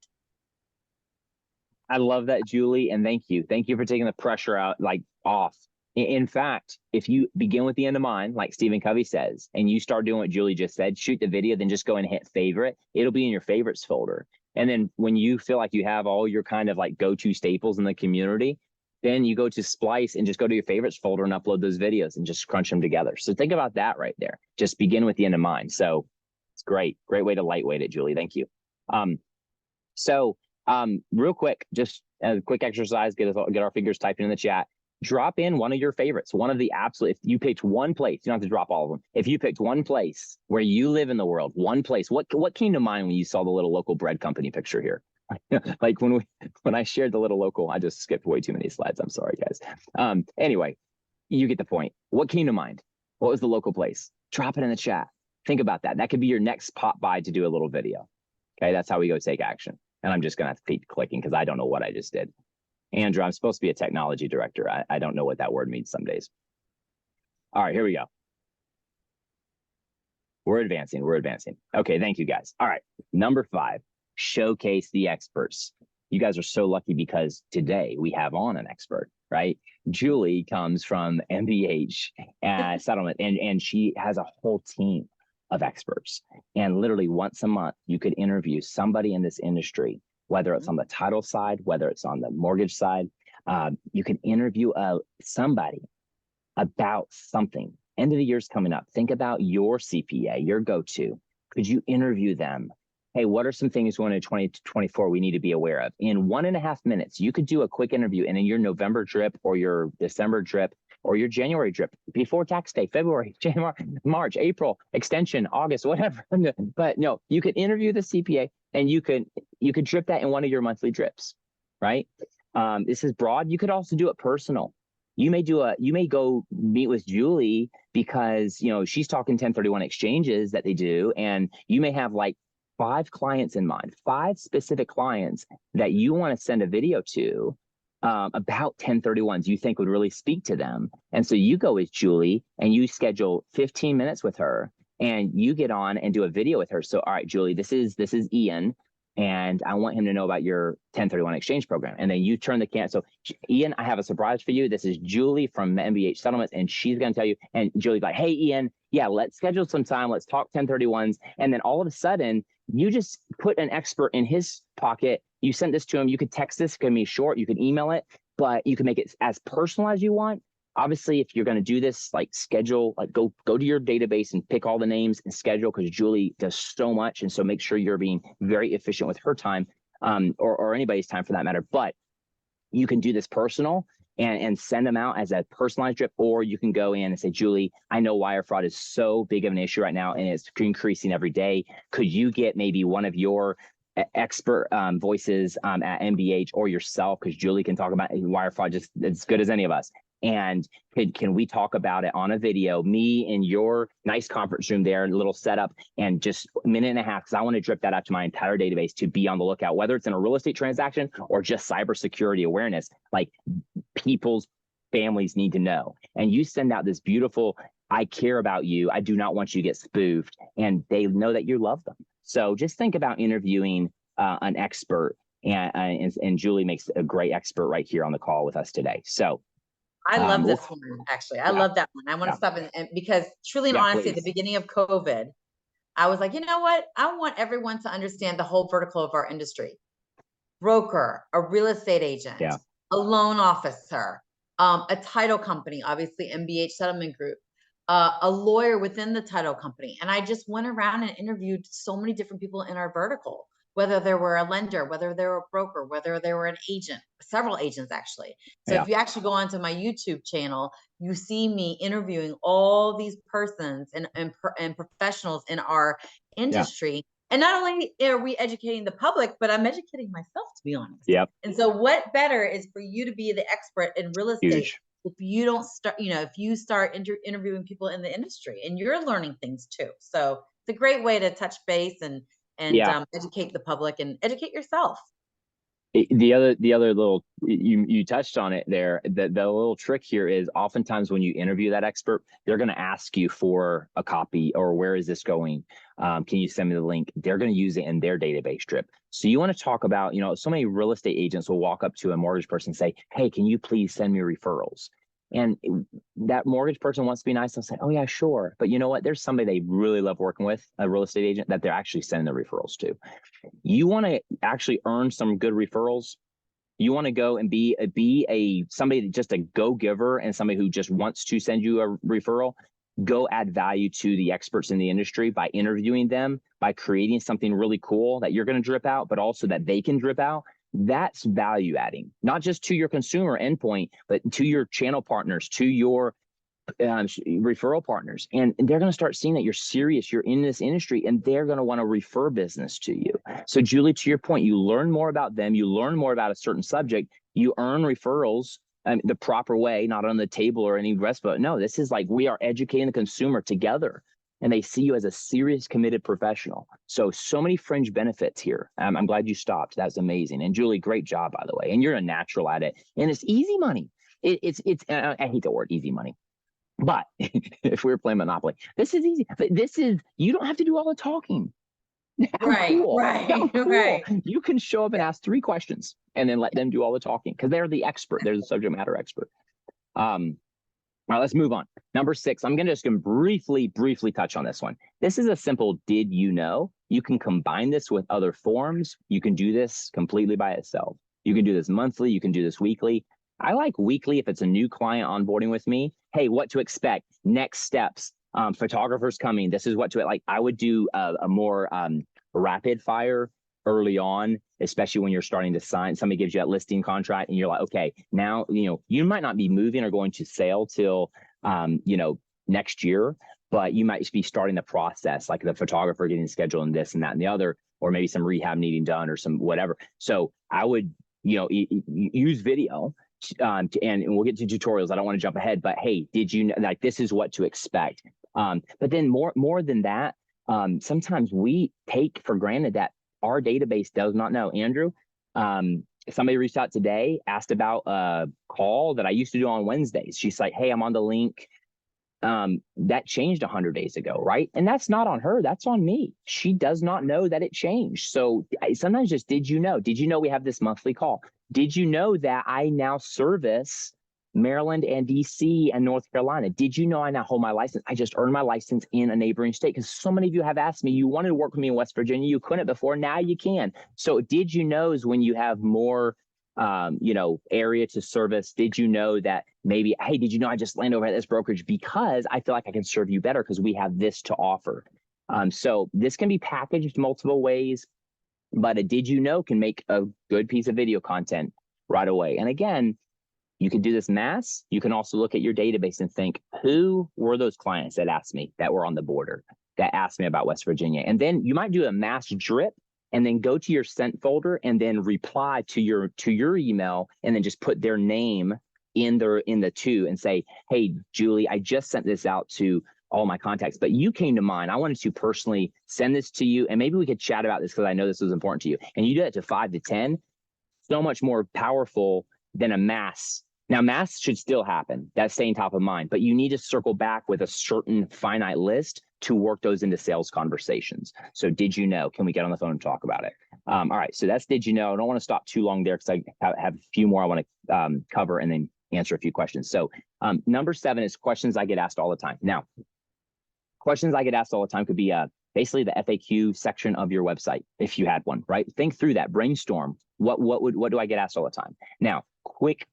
I love that, Julie. And thank you. Thank you for taking the pressure out, off. In fact, if you begin with the end in mind, like Stephen Covey says, and you start doing what Julie just said, shoot the video, then just go and hit favorite. It'll be in your favorites folder. And then when you feel like you have all your kind of go-to staples in the community, then you go to Splice and just go to your favorites folder and upload those videos and just crunch them together. So think about that right there. Just begin with the end in mind. So it's great. Great way to lightweight it, Julie. Thank you. Real quick, just a quick exercise, get our fingers typed in the chat. Drop in one of your favorites, one of the absolute, if you picked one place, you don't have to drop all of them. If you picked one place where you live in the world, one place, what came to mind when you saw the little local bread company picture here? Like when I shared the little local, I just skipped way too many slides. I'm sorry, guys. Anyway, you get the point. What came to mind? What was the local place? Drop it in the chat. Think about that. That could be your next pop by to do a little video. Okay, that's how we go take action. And I'm just going to have to keep clicking because I don't know what I just did. Andrew, I'm supposed to be a technology director. I don't know what that word means some days. All right, here we go. We're advancing. Okay, thank you, guys. All right, number 5, showcase the experts. You guys are so lucky because today we have on an expert, right? Julie comes from MBH Settlement, and she has a whole team of experts. And literally once a month, you could interview somebody in this industry, whether it's on the title side, whether it's on the mortgage side. You can interview somebody about something. End of the year's coming up. Think about your CPA, your go-to. Could you interview them? Hey, what are some things going into 2024 we need to be aware of? In 1.5 minutes, you could do a quick interview, and in your November drip or your December drip or your January drip before tax day, February, January, March, April, extension, August, whatever. But no, you could interview the CPA, and you could drip that in one of your monthly drips, right? This is broad. You could also do it personal. You may go meet with Julie because she's talking 1031 exchanges that they do, and you may have 5 clients in mind, 5 specific clients that you want to send a video to about 1031s you think would really speak to them. And so you go with Julie and you schedule 15 minutes with her and you get on and do a video with her. So, all right, Julie, this is Ian, and I want him to know about your 1031 exchange program. And then you turn the camera. So Ian, I have a surprise for you. This is Julie from MBH Settlements, and she's going to tell you. And Julie's like, hey, Ian, yeah, let's schedule some time. Let's talk 1031s. And then all of a sudden, you just put an expert in his pocket. You send this to him. You could text this. It can be short. You can email it, but you can make it as personal as you want. Obviously, if you're going to do this, schedule, go to your database and pick all the names and schedule, because Julie does so much. And so make sure you're being very efficient with her time, or anybody's time for that matter. But you can do this personal and send them out as a personalized drip, or you can go in and say, Julie, I know wire fraud is so big of an issue right now and it's increasing every day. Could you get maybe one of your expert voices at MBH or yourself? Because Julie can talk about wire fraud just as good as any of us. And can we talk about it on a video, me in your nice conference room there, a little setup, and just a minute and a half, because I want to drip that out to my entire database to be on the lookout, whether it's in a real estate transaction or just cybersecurity awareness. People's families need to know. And you send out this beautiful, I care about you, I do not want you to get spoofed, and they know that you love them. So just think about interviewing an expert, and Julie makes a great expert right here on the call with us today. So I love this one, actually. I love that one. I want to stop and because truly and honestly, at the beginning of COVID, I was like, you know what? I want everyone to understand the whole vertical of our industry. Broker, a real estate agent, a loan officer, a title company, obviously MBH Settlement Group, a lawyer within the title company. And I just went around and interviewed so many different people in our vertical. whether they were a lender, whether they were a broker, whether they were an agent, several agents actually. So if you actually go onto my YouTube channel, you see me interviewing all these persons and professionals in our industry. And not only are we educating the public, but I'm educating myself, to be honest. Yep. And so what better is for you to be the expert in real estate Huge. if you don't start, if you start interviewing people in the industry and you're learning things too. So it's a great way to touch base and educate the public and educate yourself. The other little, you touched on it there. The little trick here is oftentimes when you interview that expert, they're going to ask you for a copy or where is this going? Can you send me the link? They're going to use it in their database strip. So you want to talk about, so many real estate agents will walk up to a mortgage person and say, hey, can you please send me referrals? And that mortgage person wants to be nice. They'll say, oh yeah, sure. But you know what? There's somebody they really love working with, a real estate agent, that they're actually sending the referrals to. You want to actually earn some good referrals. You want to go and be somebody just a go-giver and somebody who just wants to send you a referral. Go add value to the experts in the industry by interviewing them, by creating something really cool that you're going to drip out, but also that they can drip out. That's value adding, not just to your consumer endpoint, but to your channel partners, to your referral partners. And they're going to start seeing that you're serious, you're in this industry, and they're going to want to refer business to you. So Julie, to your point, you learn more about them, you learn more about a certain subject, you earn referrals the proper way, not on the table or any rest, but no, this is like we are educating the consumer together. And they see you as a serious, committed professional. So many fringe benefits here. I'm glad you stopped. That's amazing. And Julie, great job, by the way. And you're a natural at it. And it's easy money. It's I hate the word easy money. But if we were playing Monopoly, this is easy. But you don't have to do all the talking. Right. You can show up and ask 3 questions and then let them do all the talking because they're the expert. They're the subject matter expert. All right, let's move on. Number 6, I'm going to just briefly touch on this one. This is a simple did you know? You can combine this with other forms. You can do this completely by itself. You can do this monthly. You can do this weekly. I like weekly if it's a new client onboarding with me. Hey, what to expect? Next steps. Photographers coming. This is what to like. I would do a more rapid fire early on, especially when you're starting to sign. Somebody gives you that listing contract and you're like, okay, now, you might not be moving or going to sale till, next year, but you might be starting the process, like the photographer getting scheduled and this and that and the other, or maybe some rehab needing done or some whatever. So I would, use video and we'll get to tutorials. I don't want to jump ahead, but hey, did you know, like, this is what to expect. But then more than that, sometimes we take for granted that our database does not know. Andrew, somebody reached out today, asked about a call that I used to do on Wednesdays. She's like, hey, I'm on the link. That changed 100 days ago, right? And that's not on her, that's on me. She does not know that it changed. So sometimes just, did you know we have this monthly call? Did you know that I now service Maryland and DC and North Carolina? Did you know I now hold my license? I just earned my license in a neighboring state because so many of you have asked me, you wanted to work with me in West Virginia, you couldn't before, now you can. So did you know is when you have more area to service. Did you know that maybe, hey, did you know I just landed over at this brokerage because I feel like I can serve you better because we have this to offer. So this can be packaged multiple ways, but a did you know can make a good piece of video content right away. And again, you can do this mass. You can also look at your database and think, who were those clients that asked me, that were on the border, that asked me about West Virginia? And then you might do a mass drip and then go to your sent folder and then reply to your email and then just put their name in the to and say, hey, Julie, I just sent this out to all my contacts, but you came to mind. I wanted to personally send this to you. And maybe we could chat about this because I know this was important to you. And you do that to 5 to 10, so much more powerful than a mass. Now, mass should still happen. That's staying top of mind, but you need to circle back with a certain finite list to work those into sales conversations. So did you know? Can we get on the phone and talk about it? All right, so that's did you know. I don't want to stop too long there because I have a few more I want to cover and then answer a few questions. So number 7 is questions I get asked all the time. Now, questions I get asked all the time could be basically the FAQ section of your website, if you had one, right? Think through that, brainstorm. What do I get asked all the time? Now, quick.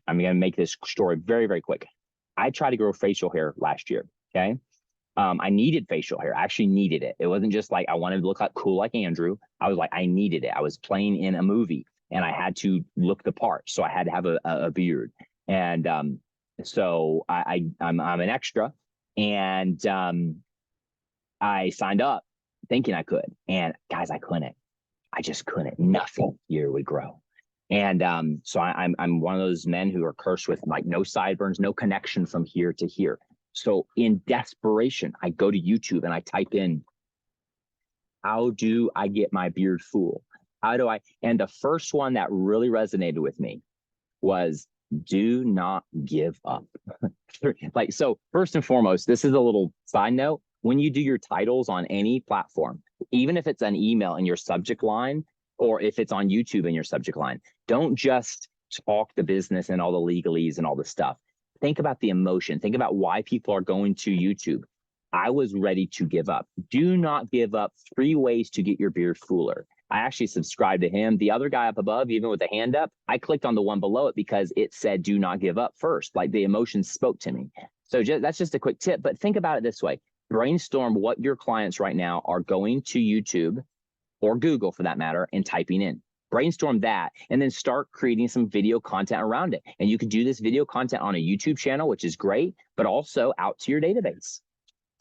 I'm going to make this story very, very quick. I tried to grow facial hair last year, okay? I needed facial hair. I actually needed it. It wasn't just like I wanted to look like cool like Andrew. I was like, I needed it. I was playing in a movie and I had to look the part. So I had to have a beard. And so I'm an extra. And I signed up thinking I could. And guys, I couldn't. I just couldn't. Nothing here would grow. And so I'm one of those men who are cursed with like no sideburns, no connection from here to here. So in desperation, I go to YouTube and I type in, how do I get my beard full? How do I? And the first one that really resonated with me was, do not give up. Like, so first and foremost, this is a little side note. When you do your titles on any platform, even if it's an email in your subject line, or if it's on YouTube in your subject line, don't just talk the business and all the legalese and all the stuff. Think about the emotion. Think about why people are going to YouTube. I was ready to give up. Do not give up. 3 ways to get your beard fuller. I actually subscribed to him. The other guy up above, even with the hand up, I clicked on the one below it because it said, do not give up first. Like the emotions spoke to me. So that's just a quick tip, but think about it this way. Brainstorm what your clients right now are going to YouTube or Google for that matter and typing in. Brainstorm that and then start creating some video content around it. And you could do this video content on a YouTube channel, which is great, but also out to your database.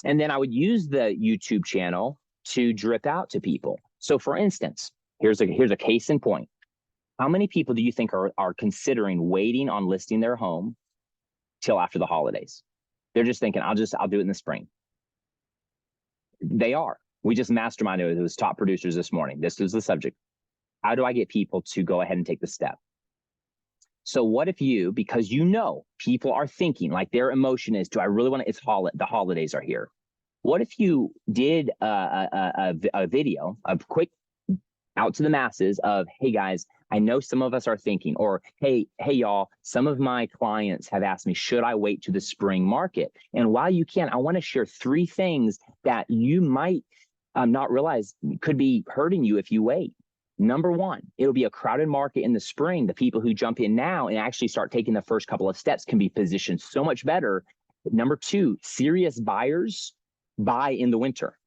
And then I would use the YouTube channel to drip out to people. So for instance, here's a case in point. How many people do you think are considering waiting on listing their home till after the holidays? They're just thinking, I'll do it in the spring. They are. We just masterminded with those top producers this morning. This was the subject. How do I get people to go ahead and take the step? So what if you, because you know people are thinking, like their emotion is, do I really want to, the holidays are here. What if you did a video, a quick out to the masses of, hey guys, I know some of us are thinking, or hey y'all, some of my clients have asked me, should I wait to the spring market? And while you can, I want to share 3 things that you might not realize could be hurting you if you wait. Number 1, it'll be a crowded market in the spring. The people who jump in now and actually start taking the first couple of steps can be positioned so much better. Number 2, serious buyers buy in the winter.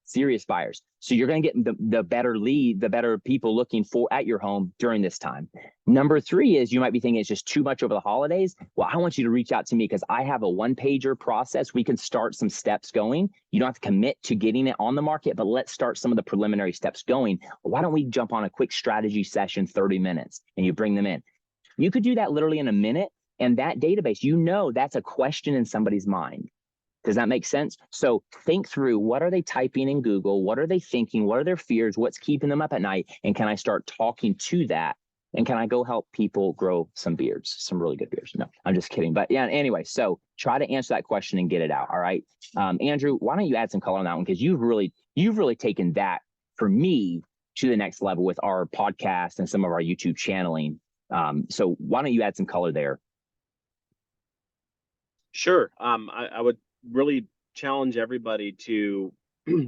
Serious buyers. So you're going to get the better lead, the better people looking at your home during this time. Number 3 is you might be thinking it's just too much over the holidays. Well, I want you to reach out to me because I have a 1-pager process. We can start some steps going. You don't have to commit to getting it on the market, but let's start some of the preliminary steps going. Why don't we jump on a quick strategy session, 30 minutes, and you bring them in? You could do that literally in a minute. And that database, you know, that's a question in somebody's mind. Does that make sense? So think through, what are they typing in Google? What are they thinking? What are their fears? What's keeping them up at night? And can I start talking to that? And can I go help people grow some beards, some really good beards? No, I'm just kidding. But yeah, anyway, so try to answer that question and get it out. All right. Andrew, why don't you add some color on that one? Because you've really taken that for me to the next level with our podcast and some of our YouTube channeling. So why don't you add some color there? Sure. I would really challenge everybody to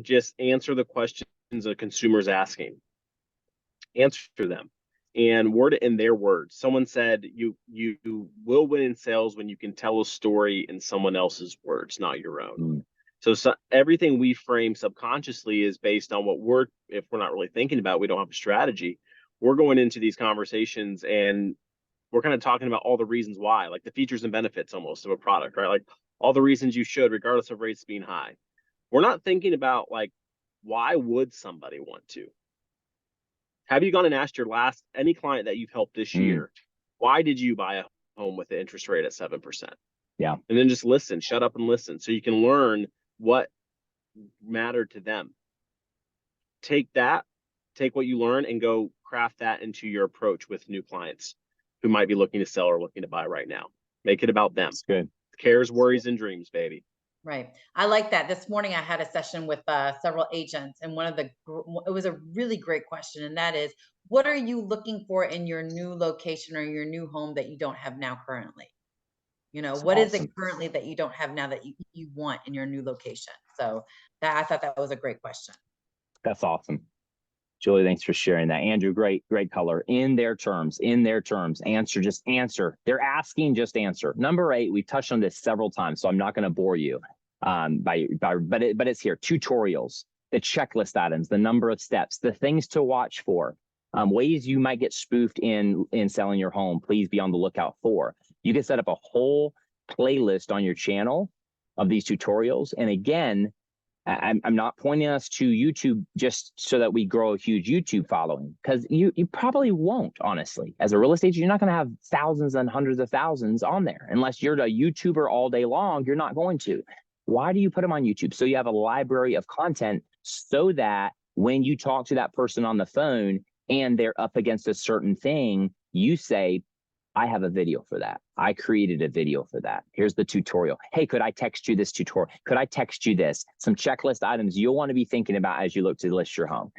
just answer the questions a consumer's asking. Answer them and word it in their words. Someone said you will win in sales when you can tell a story in someone else's words, not your own. So everything we frame subconsciously is based on what if we're not really thinking about, we don't have a strategy. We're going into these conversations and we're kind of talking about all the reasons why, like the features and benefits almost of a product, right? Like all the reasons you should, regardless of rates being high. We're not thinking about like, why would somebody want to? Have you gone and asked any client that you've helped this year, why did you buy a home with the interest rate at 7%? Yeah. And then just listen, shut up and listen so you can learn what mattered to them. Take what you learn and go craft that into your approach with new clients who might be looking to sell or looking to buy right now. Make it about them. That's good. Cares, worries, and dreams, baby. Right. I like that. This morning I had a session with several agents, and it was a really great question. And that is, what are you looking for in your new location or your new home that you don't have now currently? You know, what is it currently that you don't have now that you want in your new location? So I thought that was a great question. That's awesome. Julie, thanks for sharing that. Andrew, great color. In their terms, answer, just answer. They're asking, just answer. Number 8, we've touched on this several times, so I'm not going to bore you. but it's here. Tutorials, the checklist items, the number of steps, the things to watch for, ways you might get spoofed in selling your home. Please be on the lookout for. You can set up a whole playlist on your channel of these tutorials. And again, I'm not pointing us to YouTube just so that we grow a huge YouTube following, because you probably won't, honestly. As a real estate agent, you're not going to have thousands and hundreds of thousands on there. Unless you're a YouTuber all day long, you're not going to. Why do you put them on YouTube? So you have a library of content so that when you talk to that person on the phone and they're up against a certain thing, you say, I have a video for that. I created a video for that. Here's the tutorial. Hey, could I text you this tutorial? Could I text you this? Some checklist items you'll want to be thinking about as you look to list your home.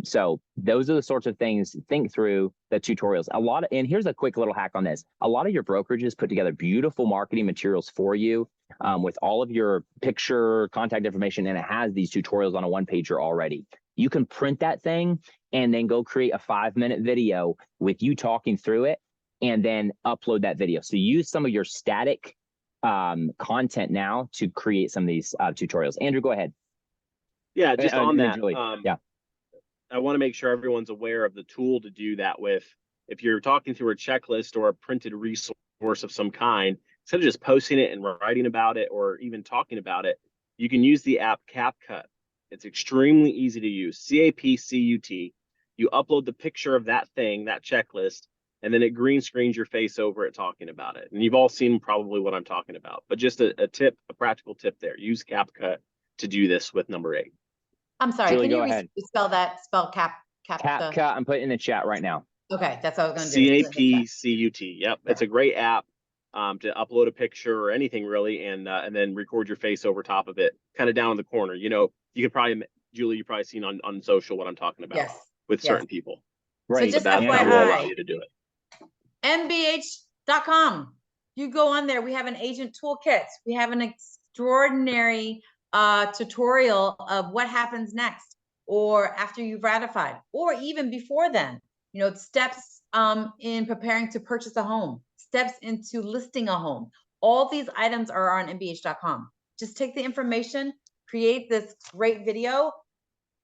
So those are the sorts of things. Think through the tutorials. And here's a quick little hack on this. A lot of your brokerages put together beautiful marketing materials for you with all of your picture, contact information, and it has these tutorials on a one-pager already. You can print that thing and then go create a 5-minute video with you talking through it, and then upload that video. So use some of your static content now to create some of these tutorials. Andrew, go ahead. Yeah, just on that. Yeah. I want to make sure everyone's aware of the tool to do that with. If you're talking through a checklist or a printed resource of some kind, instead of just posting it and writing about it or even talking about it, you can use the app CapCut. It's extremely easy to use. CAPCUT. You upload the picture of that thing, that checklist, and then it green screens your face over it talking about it. And you've all seen probably what I'm talking about, but just a tip, a practical tip there. Use CapCut to do this with number 8. I'm sorry, Julie, can you go ahead. spell that? Spell CapCut, I'm putting in the chat right now. Okay, that's what I was going to do. CAPCUT. Yep, it's a great app to upload a picture or anything really, and then record your face over top of it, kind of down in the corner. You know, you could probably, Julie, you've probably seen on social what I'm talking about with certain people. Right. So just that will allow you to do it. MBH.com. You go on there. We have an agent toolkit. We have an extraordinary tutorial of what happens next, or after you've ratified, or even before then. You know, steps in preparing to purchase a home, steps into listing a home. All these items are on MBH.com. Just take the information, create this great video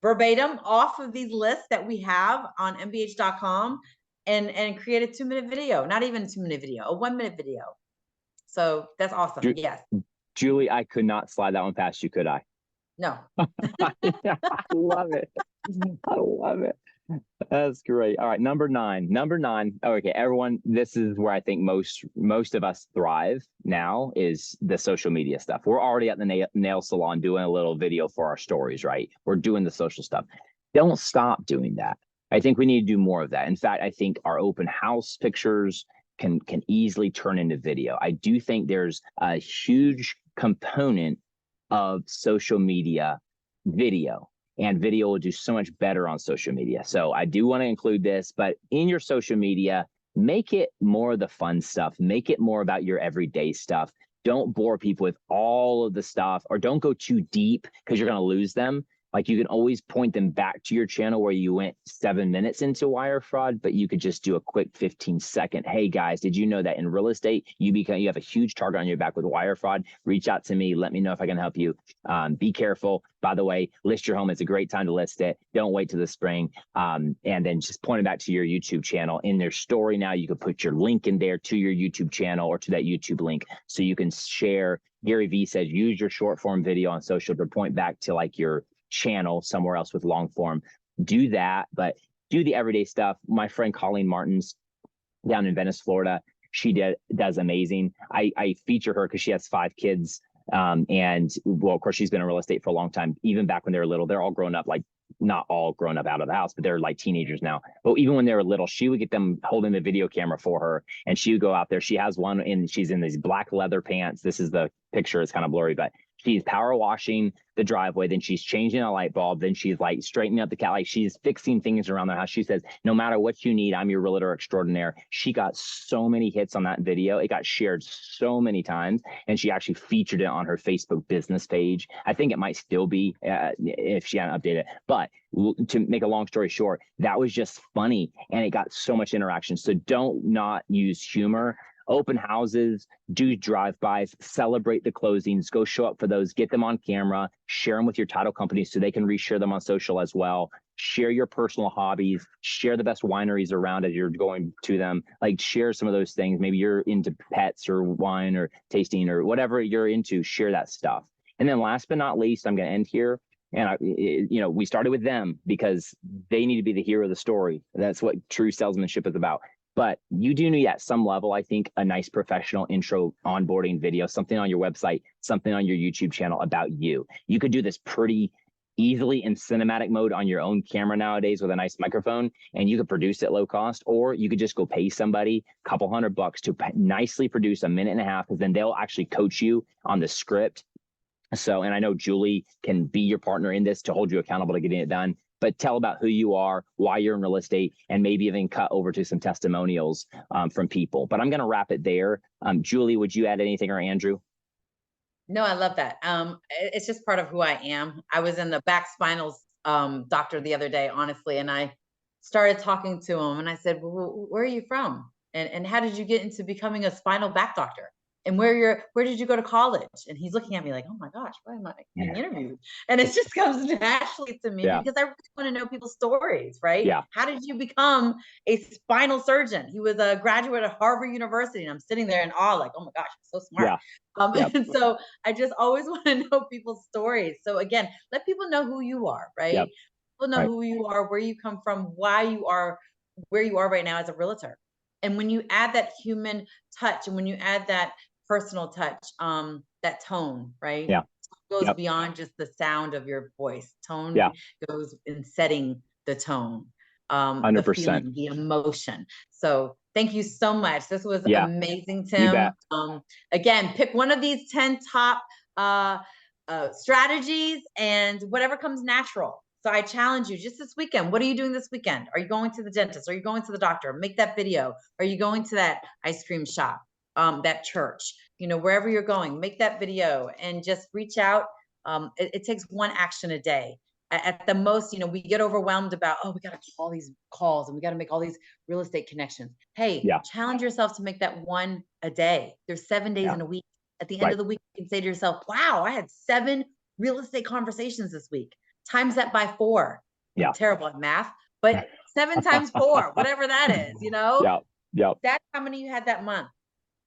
verbatim off of these lists that we have on MBH.com. And create a 2-minute video, not even a 2-minute video, a 1-minute video. So that's awesome. Yes. Julie, I could not slide that one past you, could I? No. I love it. I love it. That's great. All right, number 9. Oh, okay, everyone, this is where I think most of us thrive now, is the social media stuff. We're already at the nail salon doing a little video for our stories, right? We're doing the social stuff. Don't stop doing that. I think we need to do more of that. In fact, I think our open house pictures can easily turn into video. I do think there's a huge component of social media video, and video will do so much better on social media. So I do want to include this, but in your social media, make it more of the fun stuff. Make it more about your everyday stuff. Don't bore people with all of the stuff, or don't go too deep because you're going to lose them. Like, you can always point them back to your channel where you went 7 minutes into wire fraud, but you could just do a quick 15-second. Hey guys, did you know that in real estate, you have a huge target on your back with wire fraud? Reach out to me. Let me know if I can help you. Be careful. By the way, list your home. It's a great time to list it. Don't wait till the spring. And then just point it back to your YouTube channel. In their story now, you could put your link in there to your YouTube channel or to that YouTube link, so you can share. Gary Vee says, use your short form video on social to point back to like your channel somewhere else with long form. Do that, but do the everyday stuff. My friend Colleen Martins down in Venice, Florida, she does amazing. I feature her because she has 5 kids. And well, of course, she's been in real estate for a long time. Even back when they were little, they're all grown up, like not all grown up out of the house, but they're like teenagers now. But even when they were little, she would get them holding the video camera for her, and she would go out there. She has one, and she's in these black leather pants. This is the picture. It's kind of blurry, but she's power washing the driveway. Then she's changing a light bulb. Then she's like straightening up the cat. Like, she's fixing things around the house. She says, no matter what you need, I'm your realtor extraordinaire. She got so many hits on that video. It got shared so many times, and she actually featured it on her Facebook business page. I think it might still be if she hadn't updated it. But to make a long story short, that was just funny, and it got so much interaction. So don't not use humor. open houses, do drive-bys, celebrate the closings, go show up for those, get them on camera, share them with your title companies so they can reshare them on social as well. Share your personal hobbies, share the best wineries around as you're going to them, like share some of those things. Maybe you're into pets or wine or tasting or whatever you're into, share that stuff. And then last but not least, I'm going to end here. And we started with them because they need to be the hero of the story. That's what true salesmanship is about. But you do need at some level, I think, a nice professional intro onboarding video, something on your website, something on your YouTube channel about you. You could do this pretty easily in cinematic mode on your own camera nowadays with a nice microphone, and you could produce it low cost, or you could just go pay somebody a couple $100 to nicely produce a minute and a half, because then they'll actually coach you on the script. So, and I know Julie can be your partner in this to hold you accountable to getting it done, but tell about who you are, why you're in real estate, and maybe even cut over to some testimonials from people. But I'm going to wrap it there. Julie, would you add anything, or Andrew? No, I love that. It's just part of who I am. I was in the back spinals doctor the other day, honestly, and I started talking to him, and I said, well, where are you from? And how did you get into becoming a spinal back doctor? And where did you go to college? And he's looking at me like, oh my gosh, why am I being interviewed? And it just comes naturally to me because I really want to know people's stories, right? Yeah. How did you become a spinal surgeon? He was a graduate of Harvard University, and I'm sitting there in awe, like, oh my gosh, so smart. And so I just always want to know people's stories. So again, let people know who you are, right? People know who you are, where you come from, why you are where you are right now as a realtor. And when you add that human touch, and when you add that personal touch, that tone, right? Goes beyond just the sound of your voice. Tone goes in setting the tone, 100%. the feeling, the emotion. So thank you so much. This was amazing, Tim. Again, pick one of these 10 top strategies and whatever comes natural. So I challenge you just this weekend. What are you doing this weekend? Are you going to the dentist? Are you going to the doctor? Make that video. Are you going to that ice cream shop? That church, wherever you're going, make that video and just reach out. It takes one action a day. At the most, we get overwhelmed about, we got to call these calls and we got to make all these real estate connections. Hey, challenge yourself to make that one a day. There's 7 days in a week. At the end of the week, you can say to yourself, wow, I had 7 real estate conversations this week. Times that by 4. I'm terrible at math, but 7 times 4, whatever that is, That's how many you had that month.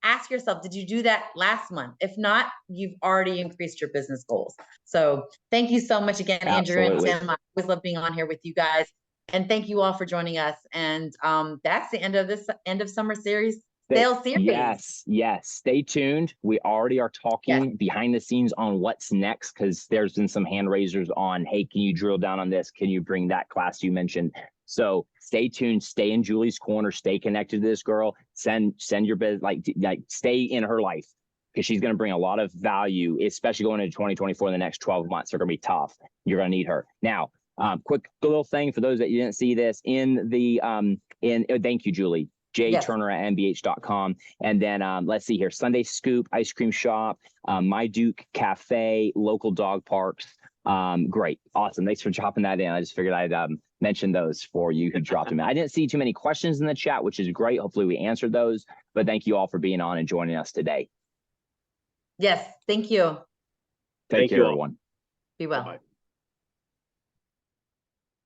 Ask yourself, did you do that last month? If not, you've already increased your business goals. So thank you so much again, Andrew and Tim. I always love being on here with you guys. And thank you all for joining us. And that's the end of this end of summer series. Sales series. Yes. Stay tuned. We already are talking behind the scenes on what's next, because there's been some hand raisers on, hey, can you drill down on this? Can you bring that class you mentioned? So stay tuned, stay in Julie's corner, stay connected to this girl, send your business, like stay in her life, because she's going to bring a lot of value, especially going into 2024. In the next 12 months, they're going to be tough. You're going to need her. Now, quick little thing for those that you didn't see this in the, thank you, Julie. Turner at mbh.com. And then let's see here, Sunday Scoop ice cream shop, My Duke Cafe, local dog parks. Great. Awesome. Thanks for dropping that in. I just figured I'd mention those for you who dropped them in. I didn't see too many questions in the chat, which is great. Hopefully we answered those, but thank you all for being on and joining us today. Yes. Thank you. Take care, everyone. Be well. Bye-bye.